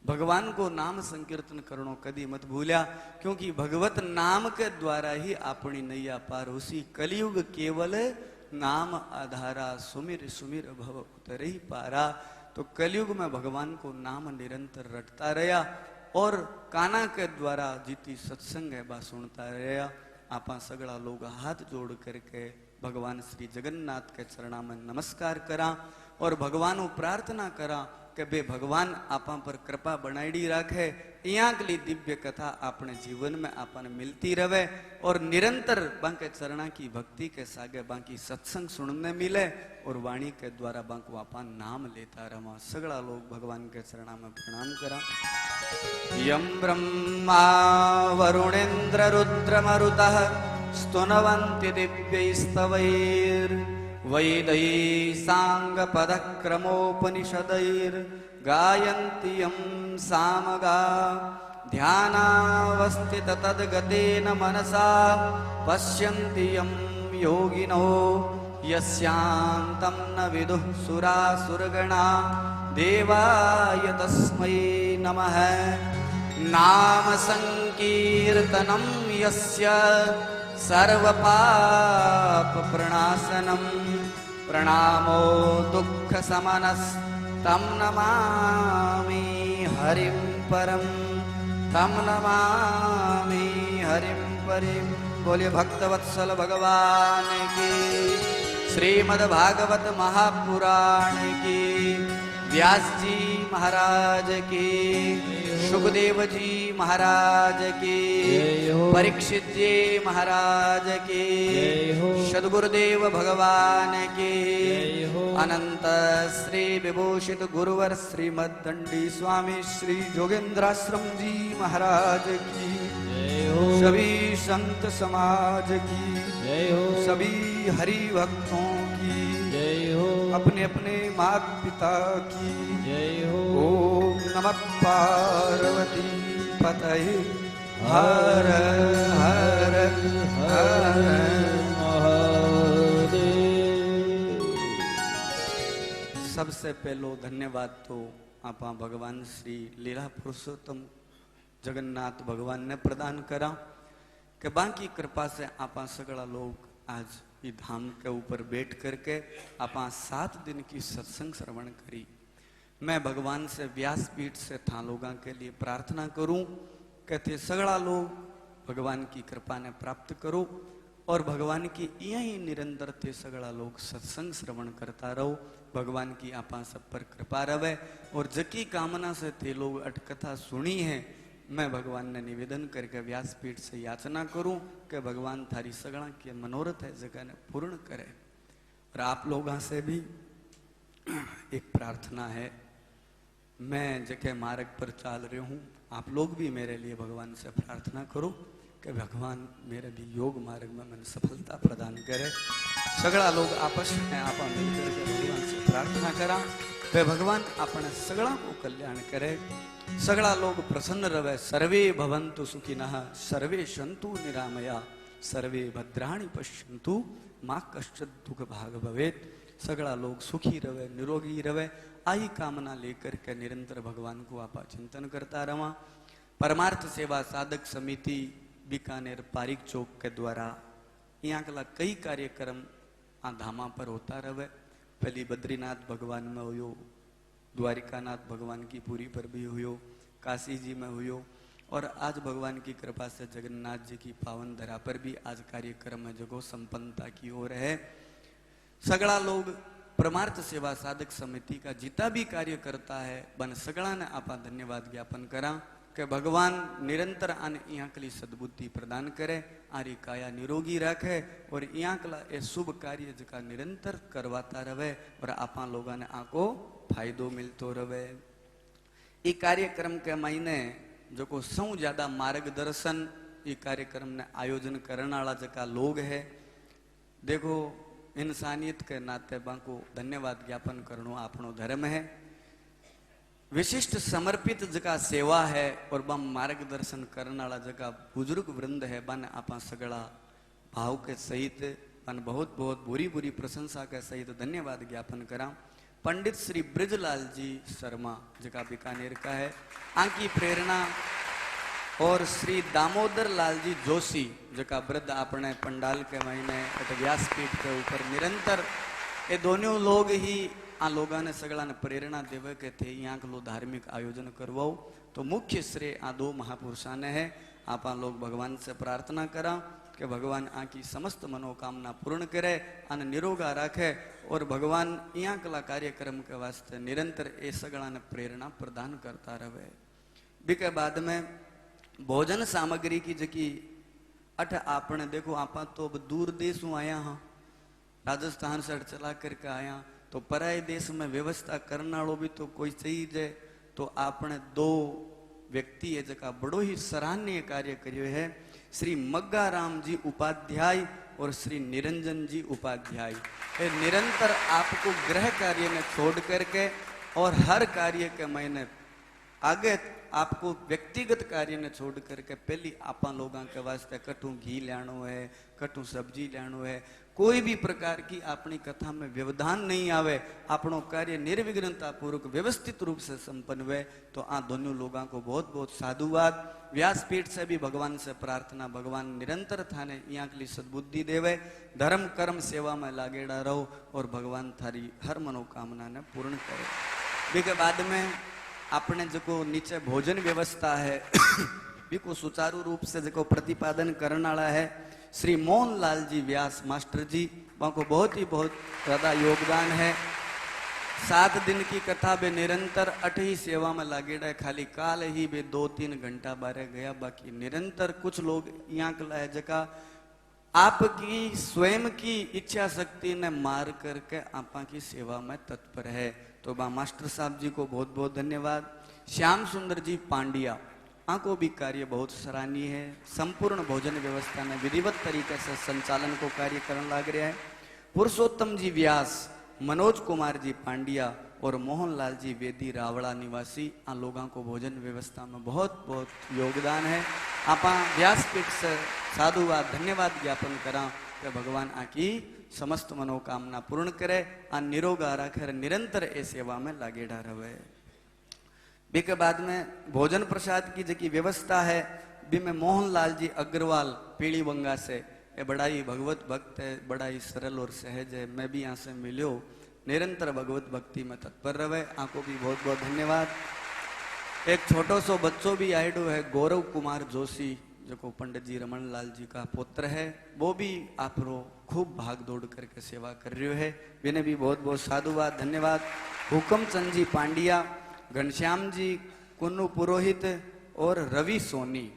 भगवान को नाम संकीर्तन करनो कदी मत भूलिया, क्योंकि भगवत नाम के द्वारा ही अपनी नैया पार होसी। कलयुग केवल नाम आधारा, सुमिर सुमिर भव उतरे ही पारा। तो कलयुग में भगवान को नाम निरंतर रटता रहा, और काना के द्वारा जीती सत्संग है बा सुनता रहा। आपा सगड़ा लोग हाथ जोड़ करके भगवान श्री जगन्नाथ के चरणा में नमस्कार करा, और भगवान को प्रार्थना करा कि बे भगवान आपा पर कृपा बनाईडी राखे। यहाँ के लिए दिव्य कथा अपने जीवन में आपने मिलती रहे, और निरंतर बांके चरणा की भक्ति के सागे बाकी सत्संग सुनने मिले, और वाणी के द्वारा बांको आपा नाम लेता रहा। सगड़ा लोग भगवान के चरणा में प्रणाम करा। यम ब्रह्मा वरुणेन्द्र रुद्र मरुतः स्तुनवन्ति दिव्यैस्तवैर् वैदै सांग पदक्रमोपनिषदैर् गायन्ति यं सामगा ध्यानावस्थित तद्गतेन मनसा पश्यन्ति यं योगिनो यस्यान्तं न विदुः सुरासुरगणा देवाय तस्मै नमः। नाम संकीर्तनं यस्य सर्वपाप प्रणाशनं प्रणामो दुःख समनस्तं नमामि हरिं परं तं नमामि हरिं परिं। बोलिए भक्तवत्सल भगवान की, श्रीमद् भागवत महापुराण की, व्यास जी महाराज की, सुखदेव जी महाराज की, परीक्षित जी महाराज की, सद्गुरुदेव भगवान की, अनंत श्री विभूषित गुरुवर श्रीमद्दंडी स्वामी श्री जोगेंद्राश्रम जी महाराज की, सभी संत समाज की, सभी हरि भक्तों की, अपने अपने माता पिता की जय हो। ओम नमः पार्वती पतये हर हर हर महादेव। सबसे पहलो धन्यवाद तो आपा भगवान श्री लीला पुरुषोत्तम जगन्नाथ भगवान ने प्रदान करा कि बाकी कृपा से आपा सगड़ा लोग आज ये धाम के ऊपर बैठ करके आपा 7 दिन की सत्संग श्रवण करी। मैं भगवान से व्यासपीठ से था लोगों के लिए प्रार्थना करूं कहते सगड़ा लोग भगवान की कृपा ने प्राप्त करो और भगवान की यही निरंतर ते सगड़ा लोग सत्संग श्रवण करता रहो। भगवान की आपा सब पर कृपा रहे और जकी कामना से ते लोग अटकथा सुनी है मैं भगवान ने निवेदन करके व्यासपीठ से याचना करूं कि भगवान थारी सगड़ा के मनोरथ है जगह ने पूर्ण करे। और आप लोगों से भी एक प्रार्थना है, मैं जगह मार्ग पर चल रही हूं, आप लोग भी मेरे लिए भगवान से प्रार्थना करो कि भगवान मेरे भी योग मार्ग में मैंने सफलता प्रदान करे। सगड़ा लोग आपस में आप मिलकर के भगवान से प्रार्थना करा वे भगवान अपने सगड़ा को कल्याण करे, सगड़ा लोग प्रसन्न रहे। सर्वे भवन्तु सुखिनः सर्वे सन्तु निरामया सर्वे भद्राणि पश्यन्तु मां कश्चित् दुख भाग भवेत्। सगड़ा लोग सुखी रहे निरोगी रहे आई कामना लेकर के निरंतर भगवान को आप चिंतन करता रहा। परमार्थ सेवा साधक समिति बीकानेर पारिक चौक के द्वारा यहाँ कला कई कार्यक्रम आ धामा पर होता रहे। पहली बद्रीनाथ भगवान में हुयो, द्वारिकानाथ भगवान की पूरी पर भी हुयो, काशी जी में हुयो और आज भगवान की कृपा से जगन्नाथ जी की पावन धरा पर भी आज कार्यक्रम है जो संपन्नता की ओर है। सगड़ा लोग परमार्थ सेवा साधक समिति का जितना भी कार्य करता है बन सगड़ा ने आपा धन्यवाद ज्ञापन करा कि भगवान निरंतर आने यहाँ के लिए सद्बुद्धि प्रदान करे, आरी काया निरोगी रखे और यहाँ कला ये शुभ कार्य जका निरंतर करवाता रहे और आपा लोगों ने आको फायदो मिलतो रहे। ये कार्यक्रम के महीने जो को सौ ज्यादा मार्गदर्शन ये कार्यक्रम ने आयोजन करने वाला जका लोग है, देखो इंसानियत के नाते बाको धन्यवाद ज्ञापन करनो आपनो धर्म है। विशिष्ट समर्पित जगह सेवा है और बम मार्गदर्शन करने वाला जगह बुजुर्ग वृंद है बन आपा सगड़ा भाव के सहित बन बहुत बहुत बुरी बुरी प्रशंसा के सहित धन्यवाद ज्ञापन करा। पंडित श्री ब्रजलाल जी शर्मा जगह बीकानेर का है आंकी प्रेरणा और श्री दामोदर लाल जी जोशी जका वृद्ध अपने पंडाल के महीने व्यासपीठ के ऊपर निरंतर ये दोनों लोग ही आ लोगों ने सगड़ा ने प्रेरणा देवे के थे यहाँ के लो धार्मिक आयोजन करवाओ तो मुख्य श्रेय आ दो महापुरुषा ने है। आप लोग भगवान से प्रार्थना करा कि भगवान आकी समस्त मनोकामना पूर्ण करे और निरोगा रखे और भगवान यहाँ कला कार्यक्रम के वास्ते निरंतर ये सगड़ा ने प्रेरणा प्रदान करता रहे। बीके बाद में भोजन सामग्री की जकी अठ आपने देखो आपा तो अब दूर देश आया हाँ, राजस्थान से चला करके आया तो पराये देश में व्यवस्था करना भी तो कोई चाहिए तो आपने 2 व्यक्ति है जका बड़ो ही सराहनीय कार्य करियो है, श्री मग्गाराम जी उपाध्याय और श्री निरंजन जी उपाध्याय। ये निरंतर आपको गृह कार्य में छोड़ करके और हर कार्य के महीने आगे आपको व्यक्तिगत कार्य ने छोड़ करके पहली आपा लोगों के वास्ते कटू घी लानो है, कटू सब्जी लानो है, कोई भी प्रकार की अपनी कथा में व्यवधान नहीं आवे, अपनो कार्य निर्विघ्नता पूर्वक व्यवस्थित रूप से संपन्न हुए। तो आ दोनों लोगों को बहुत बहुत साधुवाद। व्यासपीठ से भी भगवान से प्रार्थना भगवान निरंतर थाने यहाँ के लिए सद्बुद्धि देवे, धर्म कर्म सेवा में लागेड़ा रहो और भगवान थारी हर मनोकामना ने पूर्ण करे। इसके बाद में अपने जो नीचे भोजन व्यवस्था है बिको सुचारू रूप से जो प्रतिपादन करने वाला है श्री मोहनलाल जी व्यास मास्टर जी, वहाँ को बहुत ही बहुत ज्यादा योगदान है। 7 दिन की कथा बे निरंतर 8 ही सेवा में लागेड़ा है, खाली काल ही बे 2-3 घंटा बारे गया, बाकी निरंतर कुछ लोग यहाँ कला है जगह आपकी स्वयं की इच्छा शक्ति ने मार करके आपा की सेवा में तत्पर है। तो बा मास्टर साहब जी को बहुत बहुत धन्यवाद। श्याम सुंदर जी पांड्या आको भी कार्य बहुत सराहनीय है, संपूर्ण भोजन व्यवस्था ने विधिवत तरीके से संचालन को कार्य करने लग रहा है। पुरुषोत्तम जी व्यास मनोज कुमार जी पांड्या और मोहनलाल जी वेदी रावड़ा निवासी आ लोगों को भोजन व्यवस्था में बहुत बहुत योगदान है। आप व्यासपीठ से साधुवाद धन्यवाद ज्ञापन करा कि भगवान आकी समस्त मनोकामना पूर्ण करे, आ निरोगा रखे, निरंतर ए सेवा में लागेड़ा रहे। बी के बाद में भोजन प्रसाद की जकी व्यवस्था है बी में मोहनलाल जी अग्रवाल पीली बंगा से, ये बड़ा ही भगवत भक्त है, बड़ा ही सरल और सहज है। मैं भी यहाँ से मिलो, निरंतर भगवत भक्ति में तत्पर रहे, आपको भी बहुत बहुत धन्यवाद। एक छोटो सो बच्चों भी आयडो है, गौरव कुमार जोशी, जो को पंडित जी रमन लाल जी का पुत्र है, वो भी आप रो खूब भाग दौड़ करके सेवा कर रहे है, विने भी बहुत बहुत साधुवाद धन्यवाद। हुकम चंद जी पांड्या, घनश्याम जी कुन्नू पुरोहित और रवि सोनी,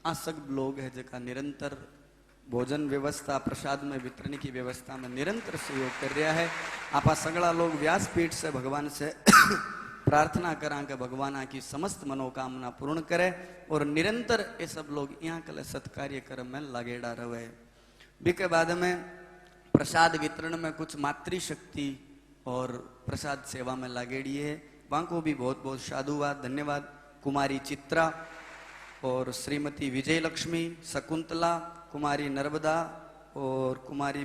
आ सब लोग है जिनका निरंतर भोजन व्यवस्था प्रसाद में वितरण की व्यवस्था में निरंतर सहयोग कर रहा है। आप सगड़ा लोग व्यासपीठ से भगवान से प्रार्थना करा कि भगवान की समस्त मनोकामना पूर्ण करे और निरंतर ये सब लोग यहाँ कल सत्कार्य कर्म में लगेड़ा रहे। बी के बाद में प्रसाद वितरण में कुछ मातृशक्ति और प्रसाद सेवा में लागेड़ी है, वहाँ को भी बहुत बहुत साधुवाद धन्यवाद। कुमारी चित्रा और श्रीमती विजय लक्ष्मी, शकुंतला, कुमारी नर्मदा और कुमारी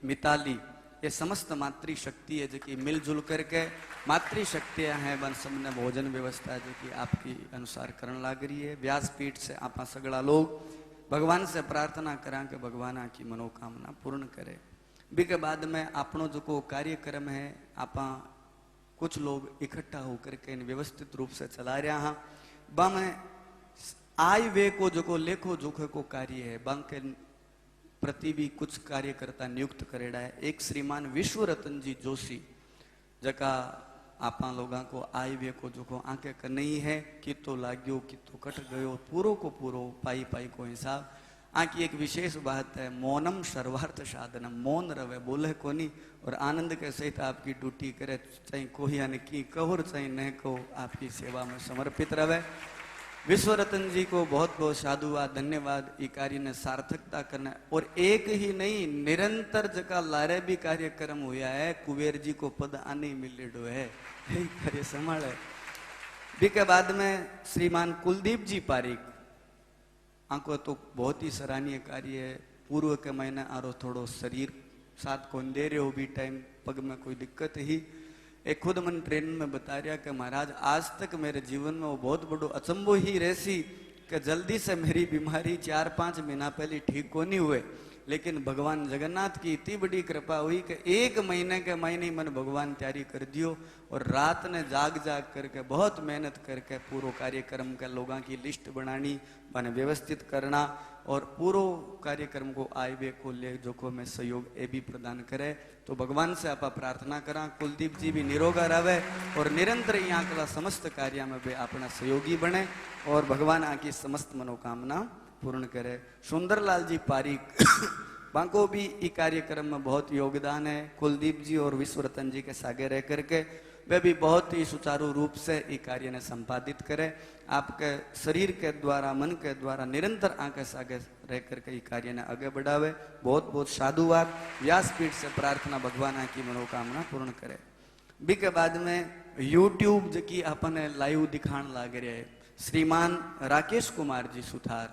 मिताली, ये समस्त मातृशक्ति है जो कि मिलजुल करके मातृशक्तियाँ हैं बन सबने भोजन व्यवस्था जो कि आपकी अनुसार करने लग रही है। व्यासपीठ से आप सगड़ा लोग भगवान से प्रार्थना करा कि भगवान की मनोकामना पूर्ण करे। बी के बाद में आपनो जो को कार्यक्रम है आप कुछ लोग इकट्ठा होकर के व्यवस्थित रूप से चला रहा हाँ। बा में आय वे को जो को लेखो जोखे को कार्य है, बा के प्रति भी कुछ कार्यकर्ता नियुक्त करेड़ा है। एक श्रीमान विश्व रतन जी जोशी जका आपा लोगों को आय वे को जो को आंके कर नहीं है कि तो लाग्यो कि तो कट गयो, पूरो को पूरो पाई पाई को हिसाब। आकी एक विशेष बात है, मौनम सर्वार्थ साधनम, मौन रवे बोले कोनी और आनंद के सहित आपकी ड्यूटी करे, चाहे कोई यानी की कहो चाहे न कहो आपकी सेवा में समर्पित रहे। विश्व रतन जी को बहुत बहुत साधुवाद धन्यवाद, ये कार्य ने सार्थकता करना। और एक ही नहीं निरंतर जका लारे भी कार्यक्रम हुआ है, कुबेर जी को पद आने मिलेडो है, यही कार्य संभाले। बी के बाद में श्रीमान कुलदीप जी पारिक, आंको तो बहुत ही सराहनीय कार्य है। पूर्व के महीने आरो थोड़ो शरीर साथ कौन दे रहे हो भी टाइम पग में कोई दिक्कत ही, एक खुद मन ट्रेन में बता रहा कि महाराज आज तक मेरे जीवन में वो बहुत बड़ो अचंबो ही रहसी कि जल्दी से मेरी बीमारी 4-5 महीना पहले ठीक को नहीं हुए, लेकिन भगवान जगन्नाथ की इतनी बड़ी कृपा हुई कि 1 महीने के महीने मन भगवान तैयारी कर दियो और रात ने जाग जाग करके बहुत मेहनत करके पूरा कार्यक्रम के लोगों की लिस्ट बनानी, मैंने व्यवस्थित करना और पूरो कार्यक्रम को आयवे को ले जो को में सहयोग ए भी प्रदान करे। तो भगवान से आप प्रार्थना करा कुलदीप जी भी निरोगा रहे और निरंतर यहाँ कला समस्त कार्य में भी अपना सहयोगी बने और भगवान आकी समस्त मनोकामना पूर्ण करे। सुंदरलाल जी पारिक बांको भी इस कार्यक्रम में बहुत योगदान है। कुलदीप जी और विश्व रतन जी के सागे रह करके वे भी बहुत ही सुचारू रूप से इस कार्य ने संपादित करे। आपके शरीर के द्वारा मन के द्वारा निरंतर आके सागे रह करके इस कार्य ने आगे बढ़ावे। बहुत बहुत साधुवाद। व्यासपीठ से प्रार्थना भगवान की मनोकामना पूर्ण करे। बी के बाद में यूट्यूब जकी अपने लाइव दिखाण लाग रहे है श्रीमान राकेश कुमार जी सुथार,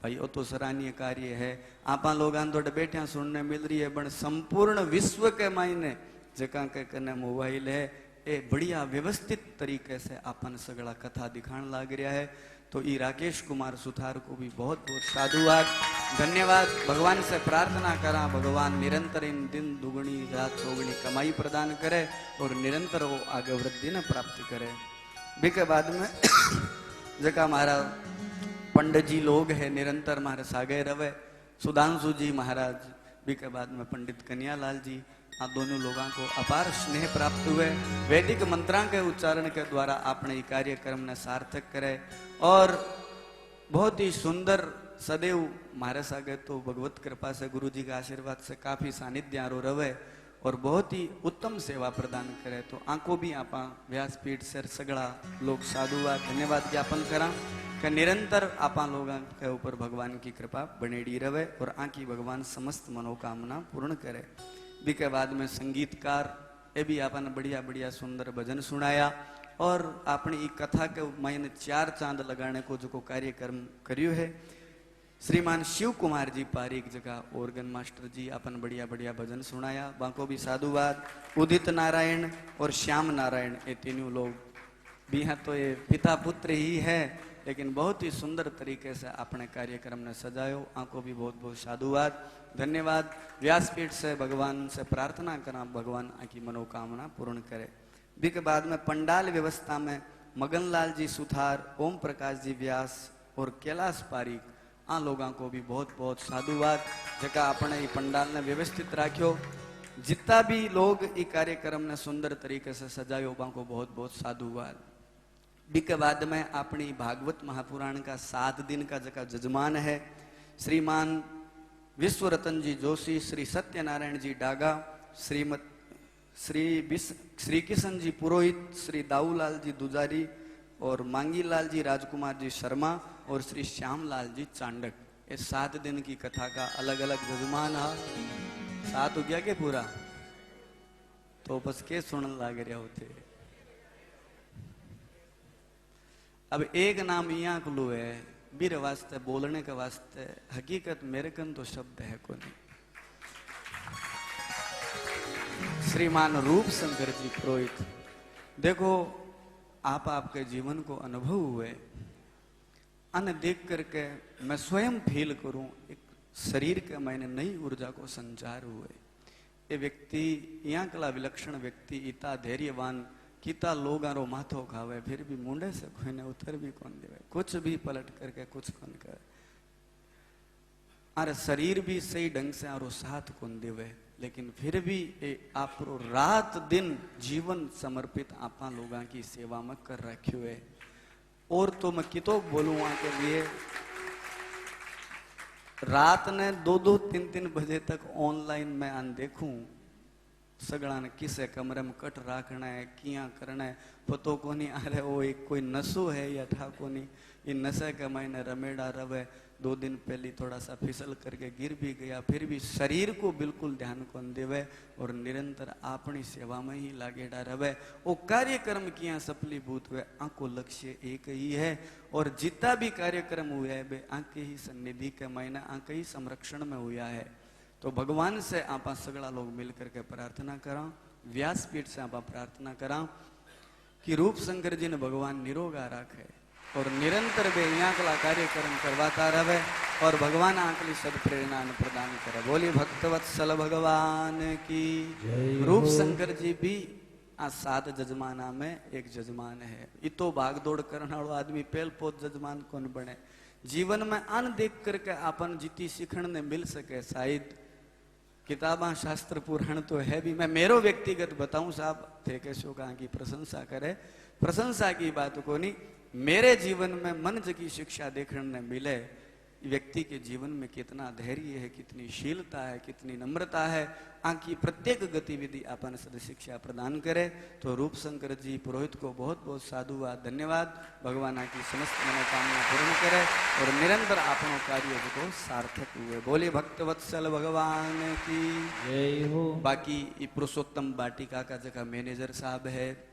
भाई वो तो सराहनीय कार्य है। आप लोग तो बैठा सुनने मिल रही है, पण संपूर्ण विश्व के मायने जका के कने मोबाइल है ये बढ़िया व्यवस्थित तरीके से अपन सगड़ा कथा दिखाण लाग रहा है। तो ई राकेश कुमार सुथार को भी बहुत बहुत साधुवाद धन्यवाद। भगवान से प्रार्थना करा भगवान निरंतर इन दिन दुगनी रात चौगनी कमाई प्रदान करे और निरंतर वो आगे वृद्धि न प्राप्त करे। भी के बाद में जका हमारा पंडित जी लोग है निरंतर हमारे सागे रवे, सुधांशु जी महाराज, भी के बाद में पंडित कन्यालाल जी, आप दोनों लोगों को अपार स्नेह प्राप्त हुए। वैदिक मंत्रां के उच्चारण के द्वारा आपने कार्यक्रम ने सार्थक करे और बहुत ही सुंदर सदैव हमारे सागे तो भगवत कृपा से गुरु जी के आशीर्वाद से काफी सानिध्य आरो रवे और बहुत ही उत्तम सेवा प्रदान करे। तो आंको भी आप व्यासपीठ से सगड़ा लोग साधुवाद धन्यवाद ज्ञापन करा कि निरंतर आप लोगों के ऊपर भगवान की कृपा बनेड़ी रहे और आंकी भगवान समस्त मनोकामना पूर्ण करे। भी के बाद में संगीतकार એ બી આપણને बढ़िया बढ़िया सुंदर भजन सुनाया। और अपनी ई कथा के मैंने 4 चांद लगाने को जो कार्यक्रम करियो है, श्रीमान शिव कुमार जी पारीक जगह ऑर्गन मास्टर जी अपन बढ़िया बढ़िया भजन सुनाया। बाको भी साधुवाद। उदित नारायण और श्याम नारायण ये तीनों लोग भी हैं, तो ये पिता पुत्र ही है, लेकिन बहुत ही सुंदर तरीके से अपने कार्यक्रम ने सजायो। आंको भी बहुत बहुत साधुवाद, धन्यवाद। व्यासपीठ से भगवान से प्रार्थना करा, भगवान आकी मनोकामना पूर्ण करे। भी के बाद में पंडाल व्यवस्था में मगनलाल जी सुथार, ओम प्रकाश जी व्यास और कैलाश पारीक, आ लोगों को भी बहुत बहुत साधुवाद, जका अपने ये पंडाल ने व्यवस्थित राख्यो। जितना भी लोग ये कार्यक्रम ने सुंदर तरीके से सजायो, को बहुत बहुत साधुवाद। बी के बाद में अपनी भागवत महापुराण का 7 दिन का जका जजमान है, श्रीमान विश्वरतन जी जोशी, श्री सत्यनारायण जी डागा, श्री किशन जी पुरोहित, श्री दाऊलाल जी दुजारी और मांगीलाल जी राजकुमार जी शर्मा और श्री श्यामलाल जी चांडक, ये 7 दिन की कथा का अलग अलग जजमान है। 7 हो गया के पूरा, तो बस के सुनने लग रहे होते। अब एक नाम यहाँ खुलू है बीर वास्ते, बोलने के वास्ते, हकीकत मेरे कन तो शब्द है को नहीं। श्रीमान रूप शंकर जी पुरोहित, देखो आप आपके जीवन को अनुभव हुए, अन देख करके मैं स्वयं फील करूं, एक शरीर के मैंने नई ऊर्जा को संचार हुए। ये व्यक्ति यहाँ कला विलक्षण व्यक्ति, इता धैर्यवान, किता लोगारो माथो खावे, फिर भी मुंडे से कोई ने उतर भी कौन देवे, कुछ भी पलट करके कुछ कौन करे, अरे शरीर भी सही ढंग से और साथ कौन देवे, लेकिन फिर भी आप रात दिन जीवन समर्पित आपा लोगों की सेवा में कर रखियो है। और तो मैं कितो बोलूँ के लिए, रात ने 2-2, 3-3 बजे तक ऑनलाइन में आन देखूं, सगड़ा ने किसे कमरे में कट रखना है, किया करना है, पतो को नहीं। अरे वो एक कोई नशो है या ठा को नहीं, ये नशे के मैंने रमेड़ा रवे, 2 दिन पहले थोड़ा सा फिसल करके गिर भी गया, फिर भी शरीर को बिल्कुल ध्यान कौन देवे और निरंतर अपनी सेवा में ही लागेड़ा रवे। वो कार्यक्रम किया सफलीभूत हुए, आंको लक्ष्य एक ही है। और जितना भी कार्यक्रम हुआ है वे आंके ही सन्निधि के महीना, आंके ही संरक्षण में हुआ है। तो भगवान से आप सगड़ा लोग मिल करके प्रार्थना करा, व्यासपीठ से आप प्रार्थना करा कि रूप शंकर जी ने भगवान निरोगा रखे और निरंतर वे यहाँ कला कार्यक्रम करवाता रहे और भगवान आंकली सदप्रेरणा प्रदान करे। बोली भक्तवत्सल भगवान की। रूप शंकर जी भी आ 7 जजमाना में एक जजमान है। इतो भागदौड़ करने वाला आदमी पहल पोत जजमान कौन बने। जीवन में अन देख करके अपन जीती सीखण ने मिल सके। शायद किताबा शास्त्र पुराण तो है भी, मैं मेरो व्यक्तिगत बताऊं साहब, थे कैसो कहा की प्रशंसा करे, प्रशंसा की बात को नहीं, मेरे जीवन में मन की शिक्षा देखने ने मिले। व्यक्ति के जीवन में कितना धैर्य है, कितनी शीलता है, कितनी नम्रता है, आंकी प्रत्येक गतिविधि अपन सद शिक्षा प्रदान करे। तो रूप शंकर जी पुरोहित को बहुत बहुत साधुवाद, धन्यवाद। भगवान आकी समस्त मनोकामना पूर्ण करे और निरंतर अपनों कार्य को सार्थक हुए। बोले भक्तवत्सल भगवान की जय हो। बाकी ये पुरुषोत्तम वाटिका का जगह मैनेजर साहब है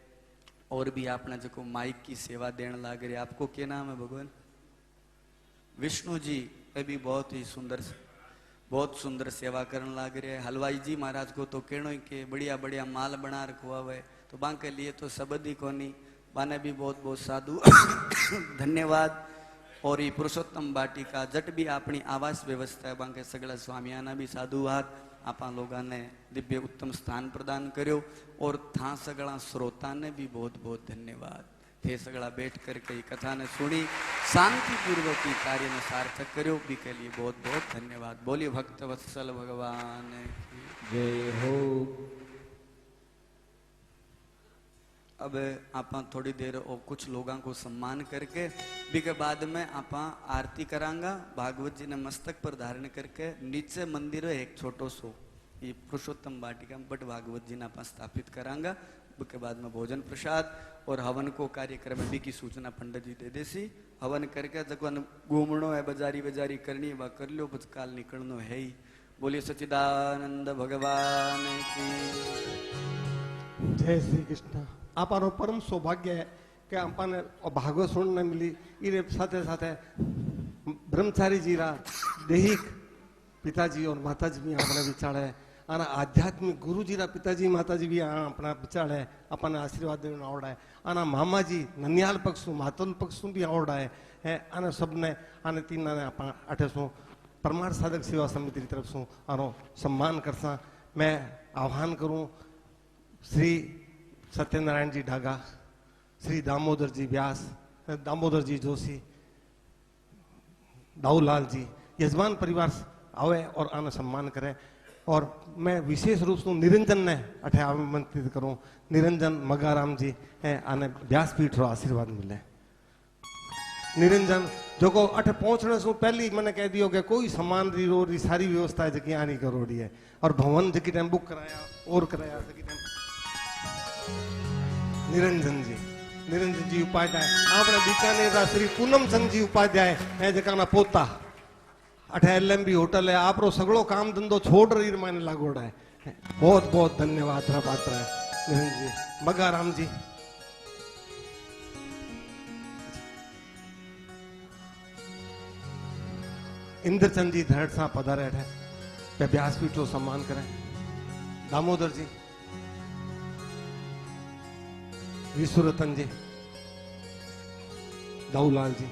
और भी आपने जो माइक की सेवा देने लग रहे, आपको क्या नाम है भगवान? विष्णु जी, ये भी बहुत ही सुंदर सेवा करने लग रहे हैं। हलवाई जी महाराज को तो कहनो ही के बढ़िया बढ़िया माल बना रखवा हुआ है, तो बां के लिए तो शब्द ही कोनी, बाने भी बहुत बहुत साधु धन्यवाद। और ये पुरुषोत्तम वाटिका जट भी अपनी आवास व्यवस्था है, बांके सगला स्वामियाना भी साधुवाद। आपा लोगों ने दिव्य उत्तम स्थान प्रदान करो और था सगला श्रोता ने भी बहुत बहुत धन्यवाद। थे सगला बैठ करके कथा ने सुनी, शांति पूर्वक कार्य ने सार्थक करो, भी के लिए बहुत बहुत धन्यवाद। बोलिए भक्तवत्सल भगवान की जय हो। अब आप थोड़ी देर और कुछ लोगों को सम्मान करके भी के बाद में आप आरती करांगा। भागवत जी ने मस्तक पर धारण करके नीचे मंदिर है एक छोटो सो, ये पुरुषोत्तम वाटिका बट भागवत जी ने आप स्थापित करांगा। के बाद में भोजन प्रसाद और हवन को कार्यक्रम भी की सूचना पंडित जी दे देसी। हवन करके जगवन घूमनो है, बाजारी बाजारी करनी है, कर लो, बस काल निकलनो है ही। बोलिए सच्चिदानंद भगवान की। जय श्री कृष्ण। आपनो परम सौभाग्य है कि आपने भागवत सुनने मिली। इरे साथे साथे ब्रह्मचारी जी रा देहिक पिताजी और माताजी भी अपने विचार है आना आध्यात्मिक गुरु जी रा पिताजी माताजी भी अपना विचार है अपने आशीर्वाद देने आवड़ा है आना मामा जी ननियाल पक्षु मातुल पक्षु भी आवड़ा है आना सबने आने तीन ने आप अठे सु परमार्थ साधक सेवा समिति की तरफ से आनो सम्मान करसा। मैं आह्वान करूं श्री सत्यनारायण जी ढागा, श्री दामोदर जी व्यास, दामोदर जी जोशी, दाऊलाल जी यजमान परिवार आवे और आना सम्मान करें। और मैं विशेष रूप से निरंजन ने अठे आमंत्रित करूं। निरंजन मगाराम जी है आने व्यासपीठ रो आशीर्वाद मिले। निरंजन जो को अठे पहुंचने से पहले मैंने कह दियो कि कोई सामान री रो री सारी व्यवस्था है जकी आनी करोड़ी है और भवन जकी टाइम बुक कराया और कराया जकी टाइम निरंजन जी उपाध्याय आपने बीकानेर रा श्री पूनम चंद जी उपाध्याय है जका ना पोता अठे LMB होटल है आप रो सगळो काम धंधो छोड़ रही मैंने लागोड़ा है। बहुत बहुत धन्यवाद रा पात्र है निरंजन जी। मगाराम जी इंद्रचंद जी धड़ सा पधारे है व्यासपीठ रो सम्मान करें। दामोदर जी, विश्वरतन जी, दाऊलाल जी,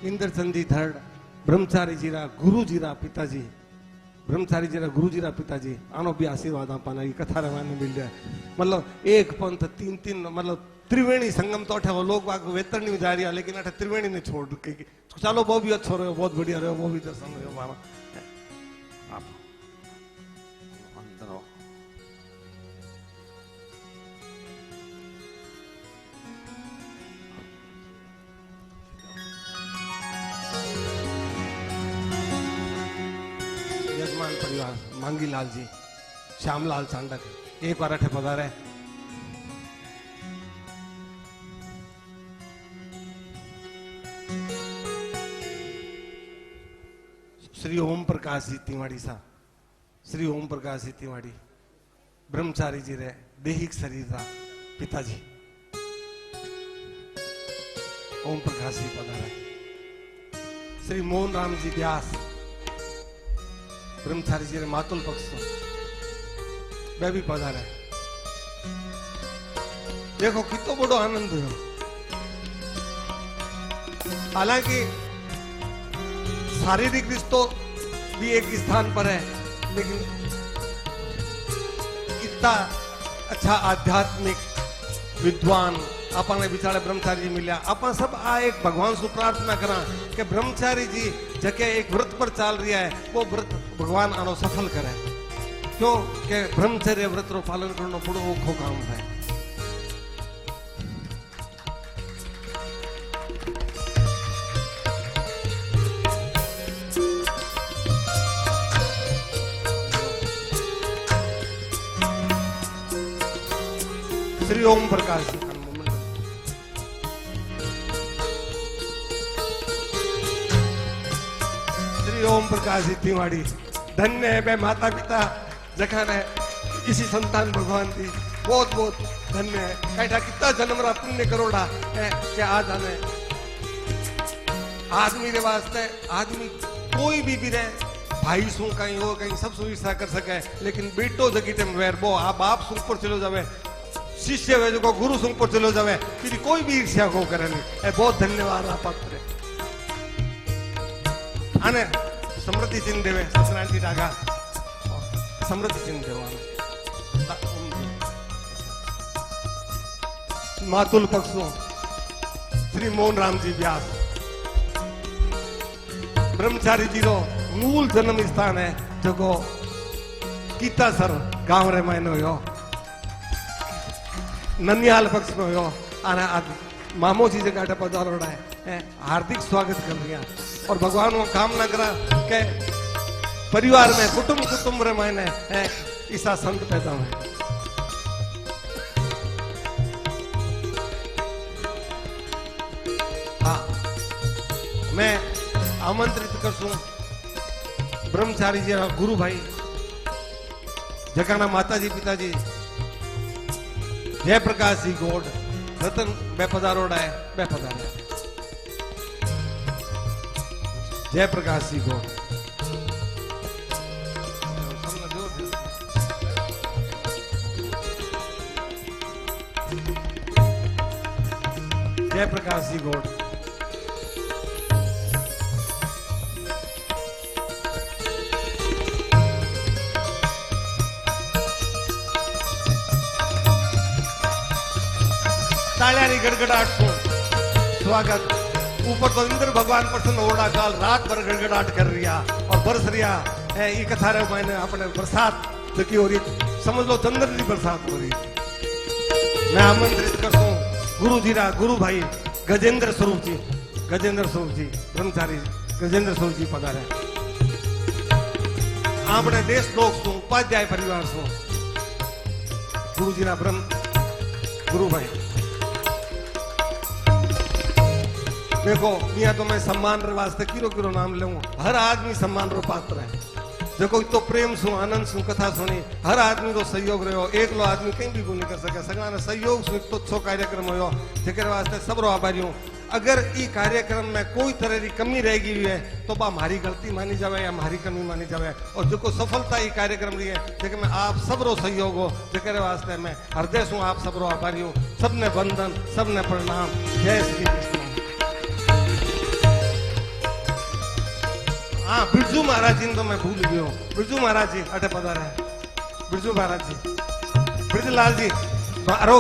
इंद्रचंद जी धड़ ब्रह्मचारी जी रा गुरु जी रा पिताजी, ब्रह्मचारी जी रा गुरु जी रा पिताजी आनो भी आशीर्वाद आपाना ये कथा रवाने मिल जाए। मतलब एक पंथ तीन तीन मतलब त्रिवेणी संगम तो अठे वो लोग बाग वेतन नहीं जा रही है लेकिन अठे त्रिवेणी ने छोड़ के चलो वो भी अच्छा रहो बहुत बढ़िया रहो वो भी दर्शन रहो मामा आप अंदर हो। यजमान परिवार मांगीलाल जी, श्यामलाल चांडक एक बार अठे पधारे। श्री ओम प्रकाश जी तिवाड़ी सा, श्री ओम प्रकाश जी तिवाड़ी ब्रह्मचारी जी रे देहिक शरीर रा पिताजी ओम प्रकाश जी पधारे। श्री मोहन राम जी व्यास ब्रह्मचारी जी रे मातुल पक्ष वे भी पधारे। देखो कितो बड़ो आनंद हुयो। हालांकि शारीरिक रिश्तों भी एक स्थान पर है लेकिन इतना अच्छा आध्यात्मिक विद्वान अपन बिचारे ब्रह्मचारी जी मिला। अपन सब आ एक भगवान से प्रार्थना करा कि ब्रह्मचारी जी जके एक व्रत पर चल रहा है वो व्रत भगवान आनो सफल करे क्यों कि ब्रह्मचर्य व्रत रो पालन करना बड़ो औखो काम है। श्री ओम प्रकाश जी श्री ओम प्रकाश जी तिवाड़ी धन्य है बे माता पिता जखा ने इसी संतान भगवान दी बहुत बहुत धन्य है। कैठा कितना जन्म रा पुण्य करोड़ा है कि आज आने आदमी रे वास्ते आदमी कोई भी रहे भाई सु कहीं हो कहीं सब सुविधा कर सके लेकिन बेटो जगी टेम वेर बो आ बाप सु ऊपर चलो जावे शिष्य वे जो गुरु सु ऊपर चलो जावे फिर कोई भी ईर्ष्या को करे नहीं। बहुत धन्यवाद आप पात्र आने समृद्धि चिन्ह देवे सत्यनारायण जी डागा समृद्धि चिन्ह देवा मातुल पक्षों श्री मोहन राम जी व्यास ब्रह्मचारी जी रो मूल जन्म स्थान है जो कीता सर गांव रे मायनो यो ननियाल पक्ष में यो आना मामो जी जगह पधारोड़ा है हार्दिक स्वागत कर दिया और भगवान को कामना करा के परिवार में कुटुंब रे मायने ईसा संत पैदा हुए। हाँ मैं આમંત્રિત કરશું બ્રહ્મચારી ગુરુભાઈ જકાના માતાજી પિતાજી જયપ્રકાશજી ગોડ રતન બે પધારોડા બે પધાર્યા જયપ્રકાશજી ગોડ જયપ્રકાશજી ગોડ तालियां गड़गड़ाहट से स्वागत। ऊपर तो इंद्र भगवान प्रसन्न ओड़ा काल रात भर गड़गड़ाहट कर रिया और बरस रिया है। ये कथा रे मैंने अपने बरसात की हो रही, समझ लो चंद्र की बरसात हो रही। मैं आमंत्रित करता हूँ गुरु जी रा गुरु भाई गजेंद्र स्वरूप जी ब्रह्मचारी गजेंद्र स्वरूप जी पधारे। आपने देश लोक सु उपाध्याय परिवार सु गुरु जी रा ब्रह्म गुरु भाई देखो मियाँ तो मैं सम्मान रे वास्ते किरो किरो नाम लूं। हर आदमी सम्मान रो पात्र है। देखो तो प्रेम सु आनंद सु कथा सुनी हर आदमी रो सहयोग रहो। एकलो आदमी कहीं भी को नहीं कर सके। सगला ने सहयोग सु तो छो कार्यक्रम होयो जेकर वास्ते सबरो आभारी हूं। अगर ई कार्यक्रम में कोई तरह की कमी रह गई है तो बा हमारी गलती मानी जावे या हमारी कमी मानी जावे। और जो सफलता ई कार्यक्रम रही है जेके में आप सबरो सहयोग हो जेकर वास्ते मैं हृदय सु आप सबरो आभारी हूं। सबने वंदन सबने प्रणाम। जय श्री कृष्ण। हाँ बिरजू महाराज जी तो मैं भूल गयो। बिरजू महाराज जी अटे पधारे। बिरजू महाराज जी ब्रजलाल जी मारो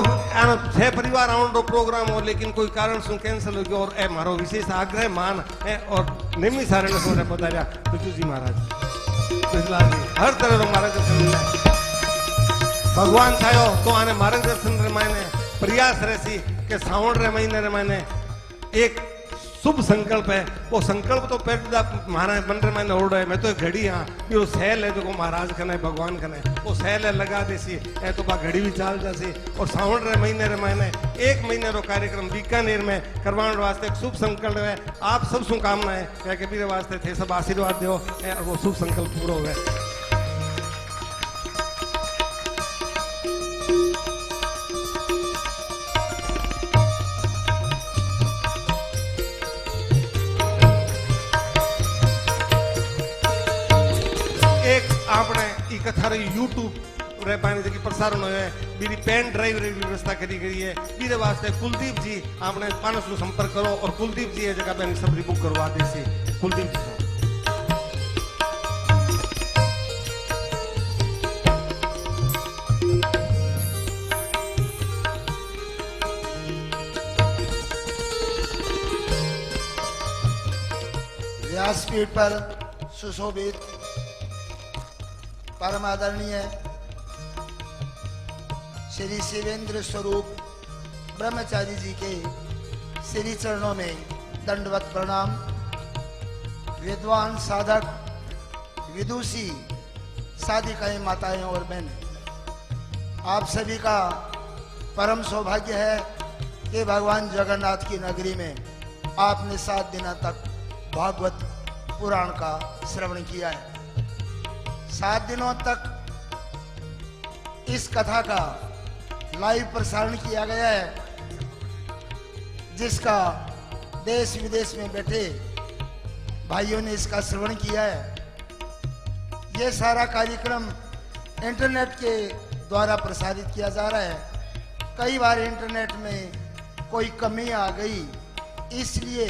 छह परिवार आउन रो प्रोग्राम हो लेकिन कोई कारण सु कैंसिल हो गयो और ए मारो विशेष आग्रह मान है और नेमी सारे ने सोने पधारिया बिरजू जी महाराज ब्रजलाल जी हर तरह रो मार्गदर्शन मिले। भगवान थायो तो आने मार्गदर्शन रे मायने प्रयास रहसी के सावण रे महीने रे मायने एक शुभ संकल्प है। वो संकल्प तो पैदा महाराज मन रे मैंने ओढ़ है। मैं तो घड़ी हाँ वो सैल है जो महाराज कने भगवान कने वो सैल है लगा देसी है तो बा घड़ी भी चाल जासी। और सावण रे महीने एक महीने रो कार्यक्रम बीकानेर में करवाने वास्ते एक शुभ संकल्प है। आप सब सु कामना है कि मेरे वास्ते थे सब आशीर्वाद दो और वो शुभ संकल्प पूरा हो गए। आपने ई कथा रे यूट्यूब रे पानी जी प्रसारण है बीरी पेन ड्राइव रे व्यवस्था करी गई है। बीरे वास्ते कुलदीप जी आपने मानस नु संपर्क करो और कुलदीप जी ये जगह पे सब बुक करवा देसी। कुलदीप जी व्यासपीठ पर सुशोभित परम आदरणीय श्री शिवेंद्र स्वरूप ब्रह्मचारी जी के श्री चरणों में दंडवत प्रणाम। विद्वान साधक विदुषी साधिकाएं माताएं और बहन आप सभी का परम सौभाग्य है कि भगवान जगन्नाथ की नगरी में आपने 7 दिनों तक भागवत पुराण का श्रवण किया है। 7 दिनों तक इस कथा का लाइव प्रसारण किया गया है जिसका देश विदेश में बैठे भाइयों ने इसका श्रवण किया है। यह सारा कार्यक्रम इंटरनेट के द्वारा प्रसारित किया जा रहा है। कई बार इंटरनेट में कोई कमी आ गई इसलिए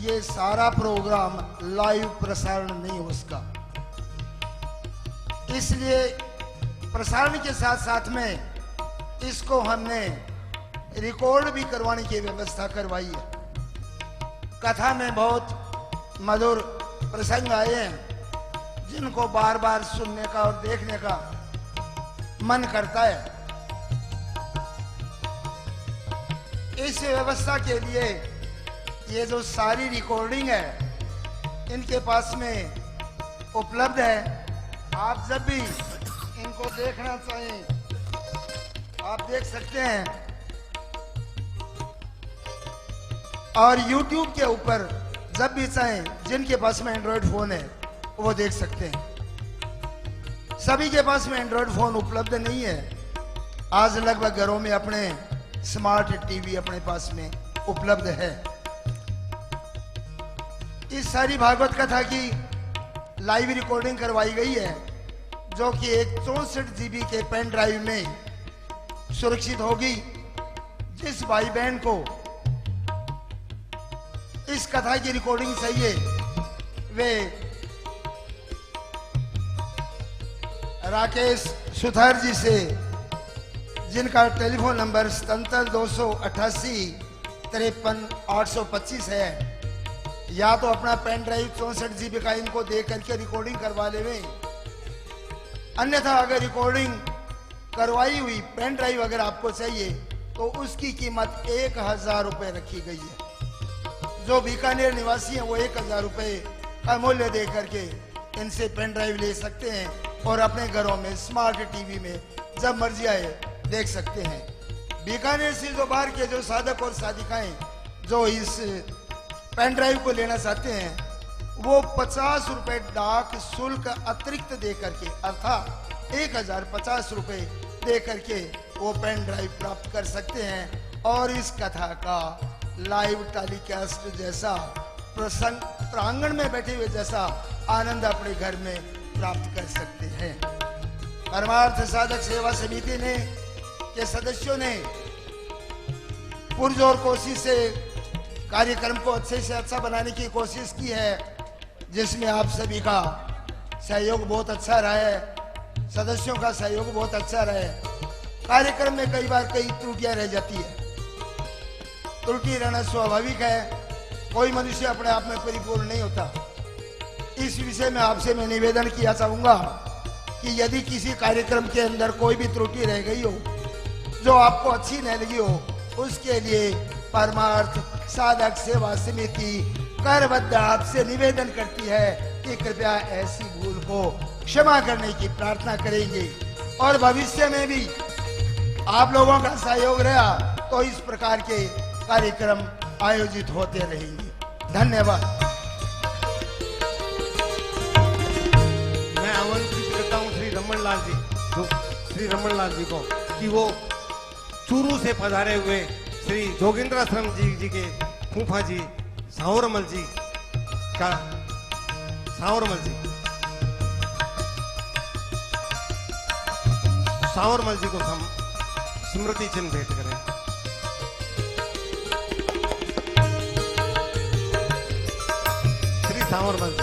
ये सारा प्रोग्राम लाइव प्रसारण नहीं हो सका। इसलिए प्रसारण के साथ साथ में इसको हमने रिकॉर्ड भी करवाने की व्यवस्था करवाई है। कथा में बहुत मधुर प्रसंग आए हैं जिनको बार बार सुनने का और देखने का मन करता है। इस व्यवस्था के लिए ये जो सारी रिकॉर्डिंग है इनके पास में उपलब्ध है। आप जब भी इनको देखना चाहें आप देख सकते हैं। और YouTube के ऊपर जब भी चाहें, जिनके पास में एंड्रॉयड फोन है वो देख सकते हैं। सभी के पास में एंड्रॉयड फोन उपलब्ध नहीं है। आज लगभग घरों में अपने स्मार्ट टीवी अपने पास में उपलब्ध है। इस सारी भागवत कथा की लाइव रिकॉर्डिंग करवाई गई है, जो कि एक 64 GB के पेन ड्राइव में सुरक्षित होगी। जिस भाई बहन को इस कथा की रिकॉर्डिंग चाहिए वे राकेश सुथार जी से, जिनका टेलीफोन नंबर 77-288-53-825 है, या तो अपना पेन ड्राइव 64 GB का इनको दे करके रिकॉर्डिंग करवा लेवे। अन्यथा अगर रिकॉर्डिंग करवाई हुई पेन ड्राइव अगर आपको चाहिए तो उसकी कीमत 1000 रुपए रखी गई है। जो बीकानेर निवासी हैं वो 1000 रुपए का मूल्य दे करके इनसे पेन ड्राइव ले सकते हैं और अपने घरों में स्मार्ट टीवी में जब मर्जी आए देख सकते हैं। बीकानेर से जो बाहर के जो साधक और साधिकाएं जो इस पेन ड्राइव को लेना चाहते हैं वो 50 रुपए डाक शुल्क अतिरिक्त दे करके, अर्थात 1050 रुपए दे करके वो पेन ड्राइव प्राप्त कर सकते हैं और इस कथा का लाइव टेलीकास्ट जैसा प्रसंग प्रांगण में बैठे हुए जैसा आनंद अपने घर में प्राप्त कर सकते हैं। परमार्थ साधक सेवा समिति ने के सदस्यों ने पुरजोर कोशिश से कार्यक्रम को अच्छे से अच्छा बनाने की कोशिश की है, जिसमें आप सभी का सहयोग बहुत अच्छा रहा है, सदस्यों का सहयोग बहुत अच्छा रहा है। कार्यक्रम में कई बार कई त्रुटियां रह जाती है। त्रुटि रहना स्वाभाविक है, कोई मनुष्य अपने आप में परिपूर्ण नहीं होता। इस विषय में आपसे मैं निवेदन किया चाहूंगा कि यदि किसी कार्यक्रम के अंदर कोई भी त्रुटि रह गई हो जो आपको अच्छी नहीं लगी हो, उसके लिए परमार्थ साधक सेवा समिति करबद्ध आपसे निवेदन करती है कि कृपया ऐसी भूल को क्षमा करने की प्रार्थना करेंगे और भविष्य में भी आप लोगों का सहयोग रहा तो इस प्रकार के कार्यक्रम आयोजित होते रहेंगे। धन्यवाद। मैं आमंत्रित करता हूँ श्री रमन लाल जी को कि वो चूरू से पधारे हुए श्री जोगिंद्राश्रम जी के फूफा जी सावरमल जी को स्मृति चिन्ह भेंट करें। श्री सावरमल जी।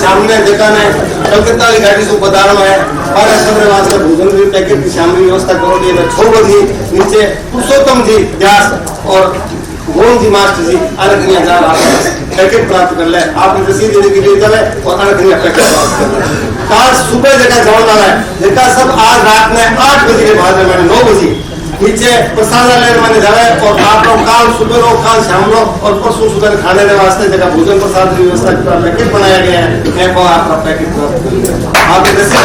हमने देखा ने कलकत्ता की गाड़ी से पधारण है और सबरे वास्ते भोजन की पैकेट की सामग्री व्यवस्था करो लिए मैं 6 बजे नीचे पुरुषोत्तम जी व्यास और गोविंद जी मास्टर जी अलग हजार आप पैकेट प्राप्त कर ले, आपने रसीद देने के लिए चले और अलग पैकेट प्राप्त कर ले। कल सुबह जगह जाने वाला है देखा सब आज रात में 8 बजे के बाद में 9 बजे नीचे प्रसादालय मैंने जाए और आप लोग काल सुबह रो काल शाम रो और परसों सुबह खाने के वास्ते जगह भोजन प्रसाद की व्यवस्था का पैकेट बनाया गया है। मैं को आपका पैकेट प्राप्त कर लिया। आप रसीद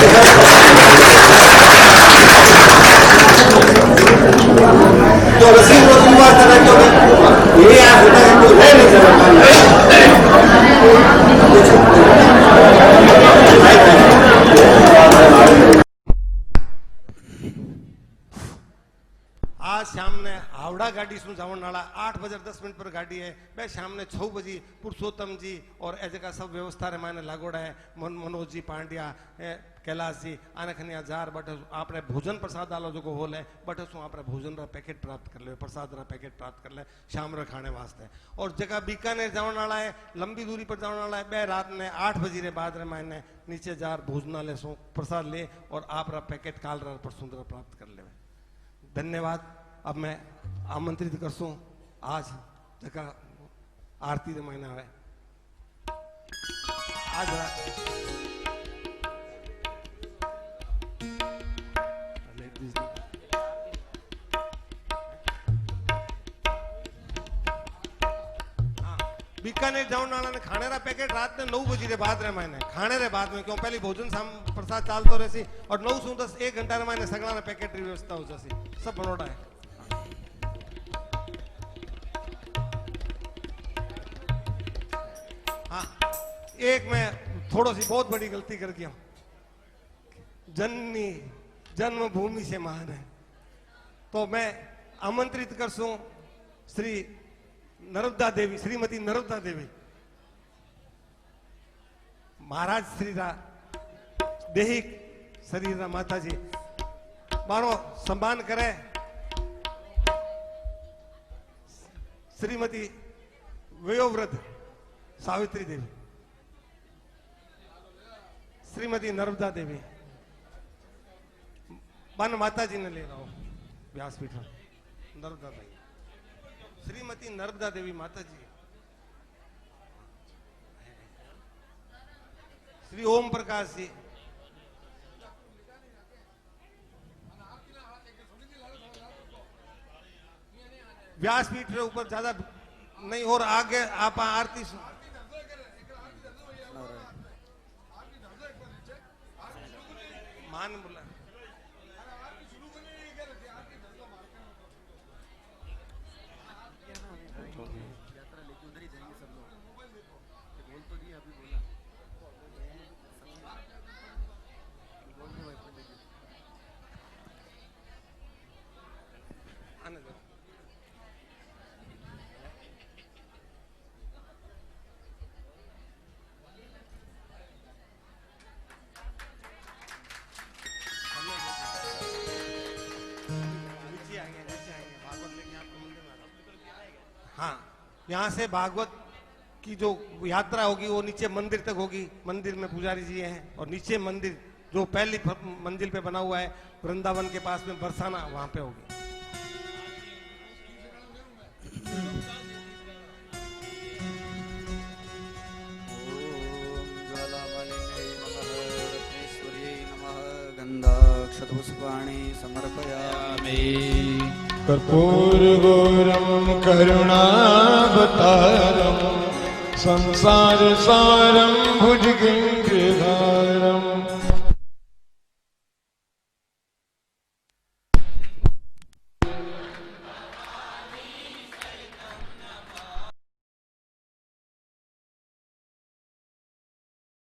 तो रसीद को तुम बात कर रहे हो ये आप होता है तो है नहीं चला। आज शाम ने हावड़ा गाड़ी सुन जावन वाला 8:10 पर गाड़ी है। मैं शाम ने 6 बजे पुरुषोत्तम जी और ए जगह सब व्यवस्था रे माने लागोड़ा है। मनोज जी पांड्या कैलाश जी आने खनी हजार बट आपने भोजन प्रसाद वाला जो होल है बट उसमें आपने भोजन रा पैकेट प्राप्त कर ले, प्रसाद रा पैकेट प्राप्त कर ले शाम रे खाने वास्ते। और जगह बीकानेर जावन वाला है, लंबी दूरी पर जावन वाला है, बे रात ने 8 बजे रे बाद रे माने नीचे जार भोजनालय सो प्रसाद ले और आप रा पैकेट काल रा पर सुंदर प्राप्त कर ले। धन्यवाद। अब मैं आमंत्रित करसूं आज जका आरती रे महीना है आज बीकानेर जाने वाला ने खाने रा पैकेट रात ने 9 बजे रे बाद रे मायने खाने रे बाद में क्यों पहली भोजन शाम प्रसाद चालतो रहसी और 9 से 10 1 घंटा रे मायने सगला ने पैकेट री व्यवस्था हो जासी सब बनोड़ा है। हाँ एक मैं थोड़ी सी बहुत बड़ी गलती कर गया, जननी जन्मभूमि से महान है, तो मैं आमंत्रित करसूं श्री नर्मदा देवी, श्रीमती नर्मदा देवी महाराज श्री रा देहिक शरीर रा माता जी मानो सम्मान करे। श्रीमती वयोवृद्ध सावित्री देवी, श्रीमती नर्मदा देवी मान माता जी ने ले रहा हूं व्यासपीठ नर्मदा देवी, श्रीमती नर्मदा देवी माता जी, श्री ओम प्रकाश जी, व्यासपीठ के ऊपर ज्यादा नहीं और आगे आप आरती मान बोला हाँ, यहाँ से भागवत की जो यात्रा होगी वो नीचे मंदिर तक होगी। मंदिर में पुजारी जी हैं और नीचे मंदिर जो पहली मंजिल पे बना हुआ है वृंदावन के पास में बरसाना, वहां पे होगी। गंधाक्षतपुष्पाणि समर्पयामि। कर्पूरगौरं करुणावतारं संसारसारं भुजगेन्द्रधारम्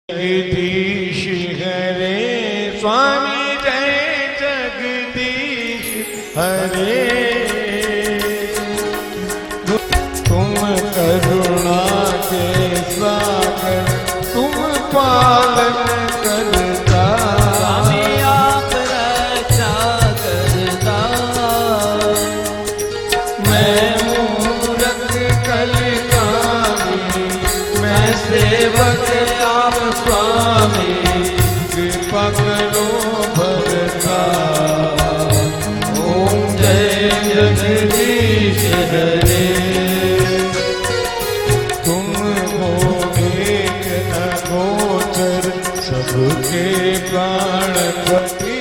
जगदीश हरे स्वामी जय जगदीश हरे, तुम करुणा के सागर तुम पालन करता, स्वामी आप रक्षा करता। मैं मूरख कलिकामी मैं सेवक आप स्वामी, कृपा करो भरता। ओम जय जगदीश हरे, तुम हो एक न गोचर सबके प्राणपति,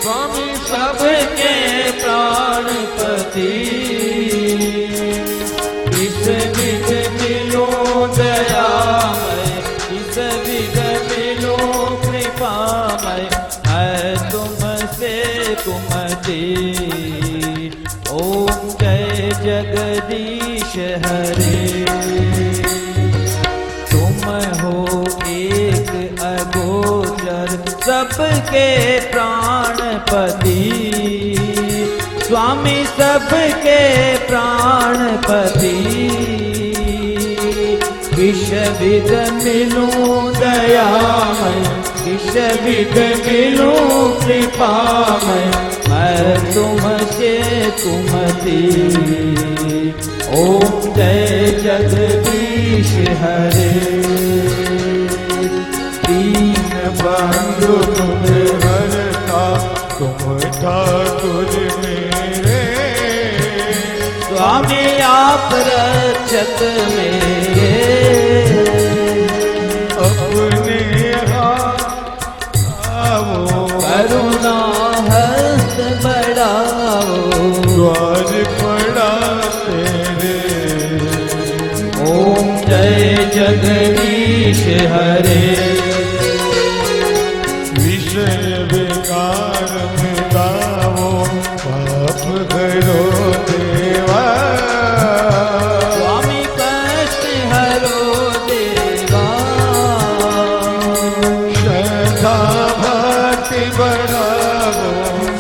स्वामी सबके प्राणपति। इस विध मिलो दयामय, इस विध मिलो कृपामय, मैं तुमसे कुमति। ओम जय जगदीश हरे, तुम हो एक अगोचर सबके प्राणपति, स्वामी सबके प्राणपति। विष विध मिलूं दयामय, विष विध मिलूं कृपामय, मैं तुमसे कुमति। ओम जय जगदीश हरे, दीन बंधु तुम्हें हरता, तुम ठाकुर में स्वामी आप रक्षक मेरे, अपने आओ करुणा हस्त बढ़ाओ, द्वार पड़ा तेरे। ओम जय जगदीश हरे, विषय विकार मिटाओ पाप करो देवा, स्वामी कष्ट हरो देवा, श्रद्धा भक्ति बढ़ाओ,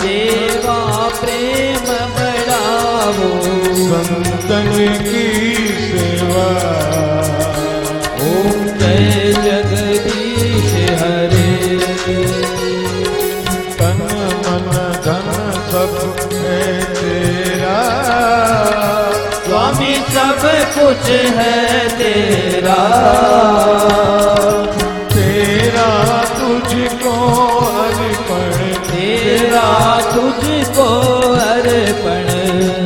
देवा प्रेम बढ़ाओ, संतन की सेवा। ओम जय जगदीश हरे, तन मन धन सब है तेरा, स्वामी सब कुछ है तेरा, तेरा तुझको अर्पण, तेरा तुझको अर्पण,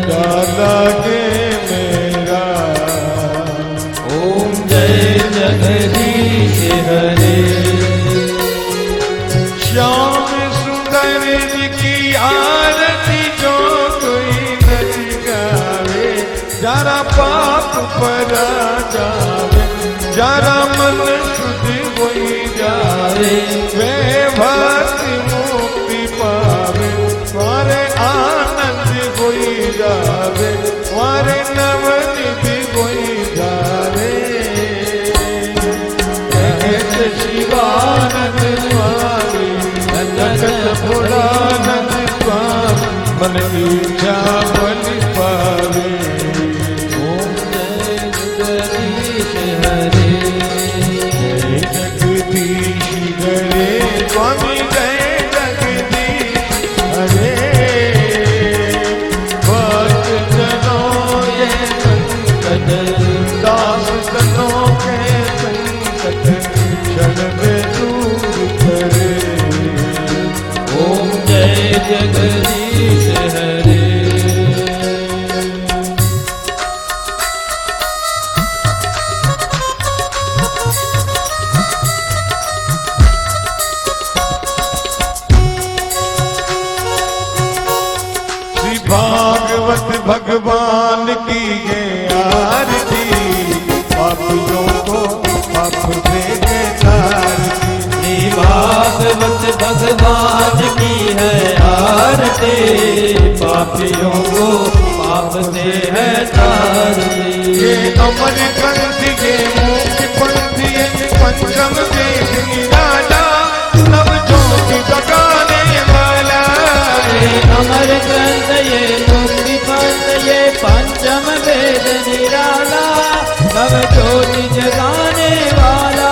डाला के मेरा। ओम जय जगदीश हरे, श्याम सुंदर जी की आरती जो कोई नच गावे, जरा पाप परा जावे, जरा मन शुद्ध होई जावे, वे भक्ति मुक्ति पावे, तुम्हारे आनंद होई जावे, तुम्हारे नवनिधि होई जावे। कहत शिवानंद स्वामी, जगत पुरानंद स्वामी, मन इच्छा बल पावे। ओम जय जगदीश हरे, जय जगदीश हरे, स्वामी जय जगदीश हरे। भक्त जनों के संकट, दास जनों के संकट, क्षण में दूर करे। ओम जय जगदीश हरे, श्री भागवत भगवान की ये आरती, पापियों को पाप से तारती। श्री भागवत भगवान की है आरती, पापियों को पाप से है तारती। ये अमर ग्रंथ ये मुक्ति पंथ ये पंचम वेद निराला, नव ज्योति जगाने वाला। ये अमर ग्रंथ ये मुक्ति पंथ ये पंचम वेद निराला, नव ज्योति जगाने वाला।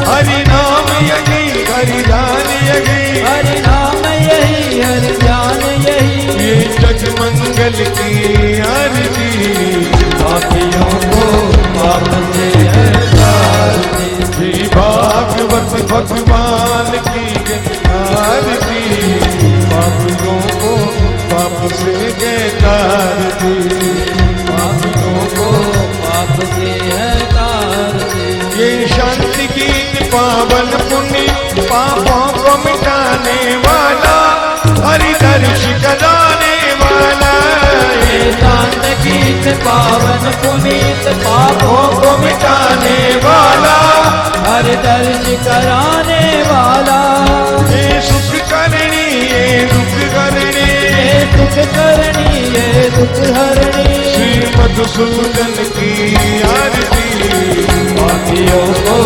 हरि नाम यही हरि जान यही, हरि नाम यही हरि ज्ञान यही, ये जग मंगल की आरती। पापियों को पाप से है तारती। श्री भागवत भगवान की आरती, पापियों को पाप से तारती। पापियों को पाप से है तारती। ये शांति गीत पावन पुण्य पापों को मिटाने वाला, हरि दर्श कराने वाला। ये शांत गीत पावन पुनीत पापों को मिटाने वाला, हर दर्श कराने वाला। ये सुख करनी ये दुख करनी, ये सुख करनी ये दुख हरणी। श्री मधुसूदन की आरती, पापियों को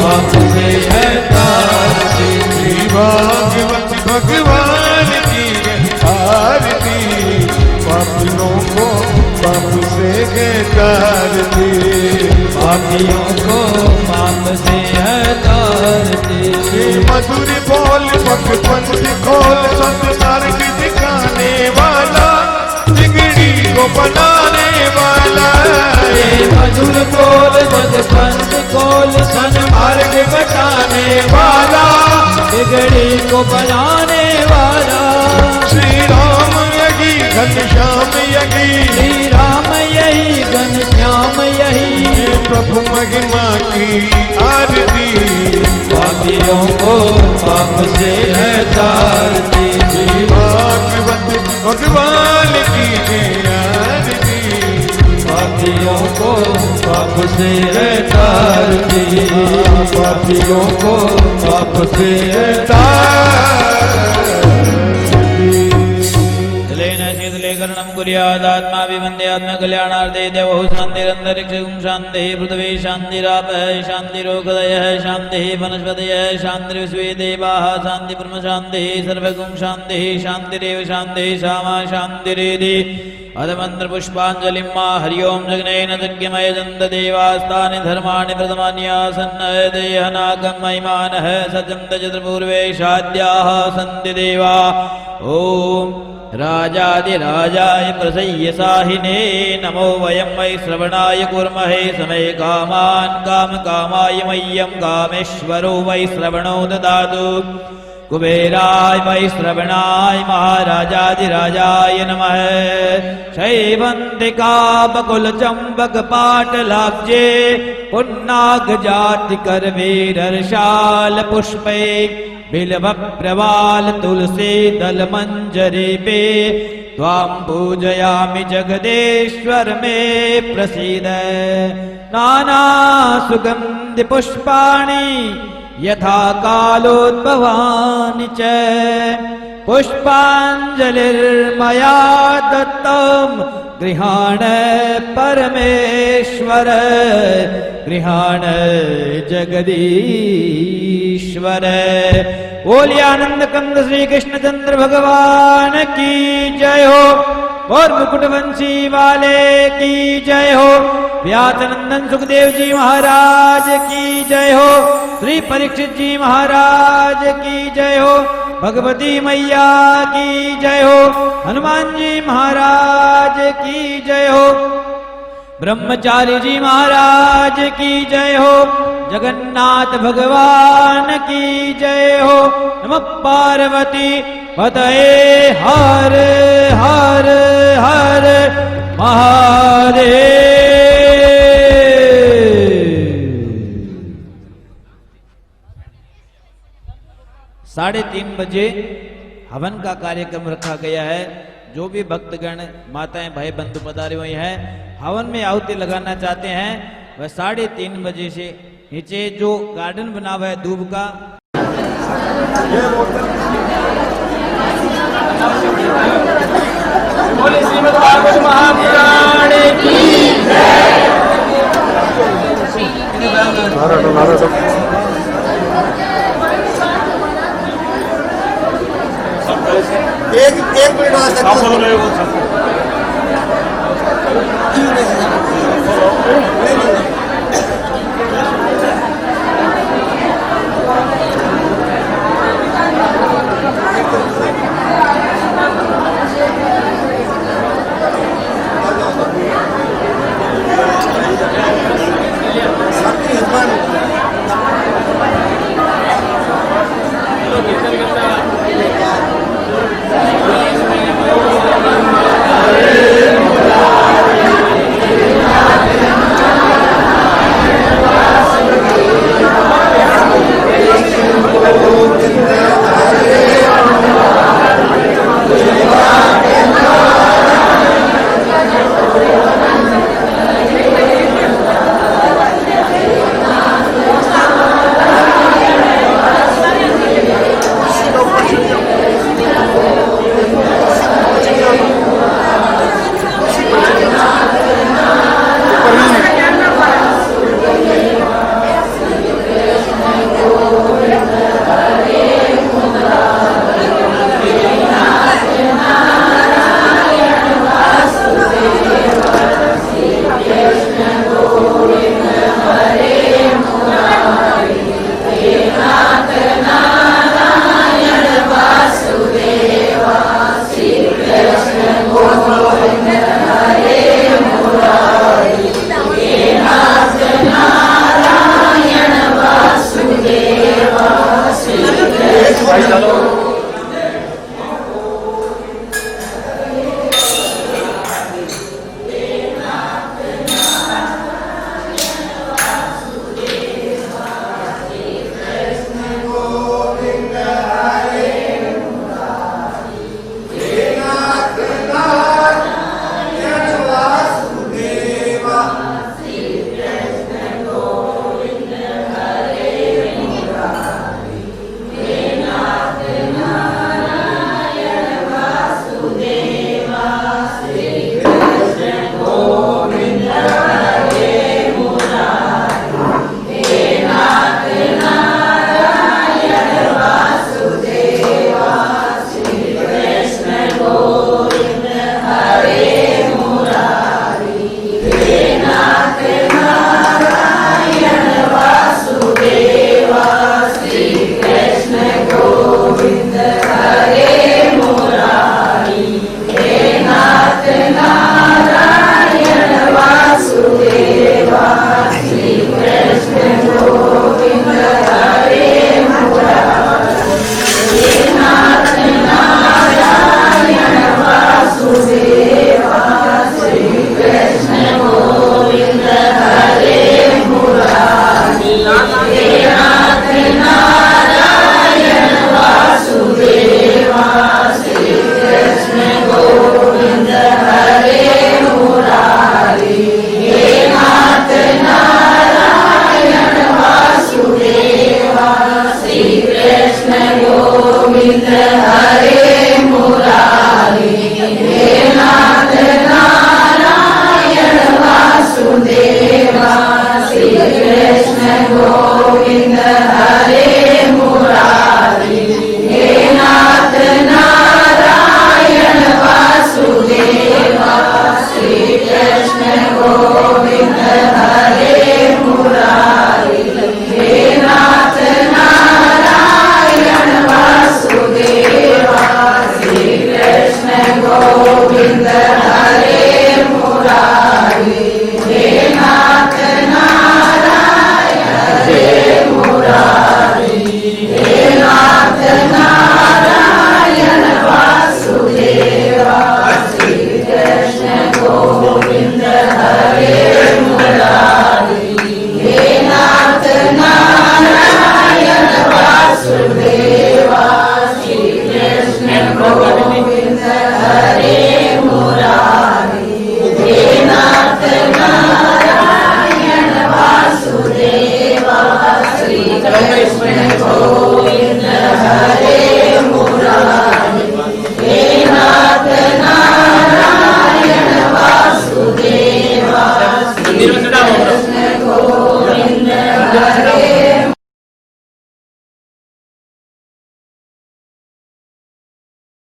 पाप से है तारती। श्री भागवत भगवान की आरती, पापियों को पाप से तारती। पापियों को पाप से है तारती। ये मधुर बोल पग पंथ खोल, सत्मार्ग दिखाने वाला, बिगड़ी को बनाने वाला। ये मधुर बोल जग पंथ खोल, सन्मार्ग बताने वाला, बिगड़ी को बनाने वाला। श्री राम यही घनश्याम यही, श्री राम ये प्रभु महिमा की आरती, पापियों को पाप से है तारती जी, भागवत भगवान की जय आरती, पापियों को पाप से है तारती, पापियों को पाप से है कर्णम कुर्यादात्मा विवन्द्यात्मा कल्याणार्थे देवो शान्तिरन्तरिक्षं शान्तिः पृथिवी शान्तिरापः शान्तिरोगदयः शान्तिः वनस्पतयः शान्तिर्विश्वे देवाः शान्तिब्रह्म शान्तिः सर्वगुं शान्तिः शान्तिरेव शान्तिः सामा शान्तिरेधि अधमन्त्रपुष्पाञ्जलिं मा हरि ओं जगनेन यज्ञमयजन्त देवास्तानि धर्माणि प्रथमान्यासन्न देहनागं महिमानः सजन्त चतुर्पूर्वे शाद्याः सन्ति देवा ॐ राजाधिराजाय प्रसय्यसाहिने नमो वयं वै श्रवणाय कुर्महे समय कामान् कामकामाय मह्यं कामेश्वरो वै श्रवणो ददातु कुबेराय वै श्रवणाय महाराजाधिराजाय नमः शैवन्तिका बकुलचम्बकपाटलाब्जे पुन्नागजातिकरवीरर्षाल पुष्पै बिल्वप्रवाल तुलसी दल मंजरी पे त्वां पूजयामि जगदेश्वर मे प्रसीद नाना सुगंधि पुष्पाणि यथा कालोद्भवानि च पुष्पाञ्जलिर्मया दत्तं गृहाण परमेश्वर गृहाण जगदीश्वर। बोलिए आनंद कंद श्री कृष्णचंद्र भगवान की जय हो और मुकुटवंशी वाले की जय हो। व्यासनंदन सुखदेव जी महाराज की जय हो। श्री परीक्षित जी महाराज की जय हो। भगवती मैया की जय हो। हनुमान जी महाराज की जय हो। ब्रह्मचारी जी महाराज की जय हो। जगन्नाथ भगवान की जय हो। नमः पार्वती पतये हर हर हर महादेव। 3:30 बजे हवन का कार्यक्रम रखा गया है। जो भी भक्तगण माताएं भाई बंधु पधारे हुए हैं हवन में आहुति लगाना चाहते हैं वह 3:30 बजे से नीचे जो गार्डन बना हुआ है दूब का बोले श्रीमद् भागवत महापुराण की एक मिनट वास्ते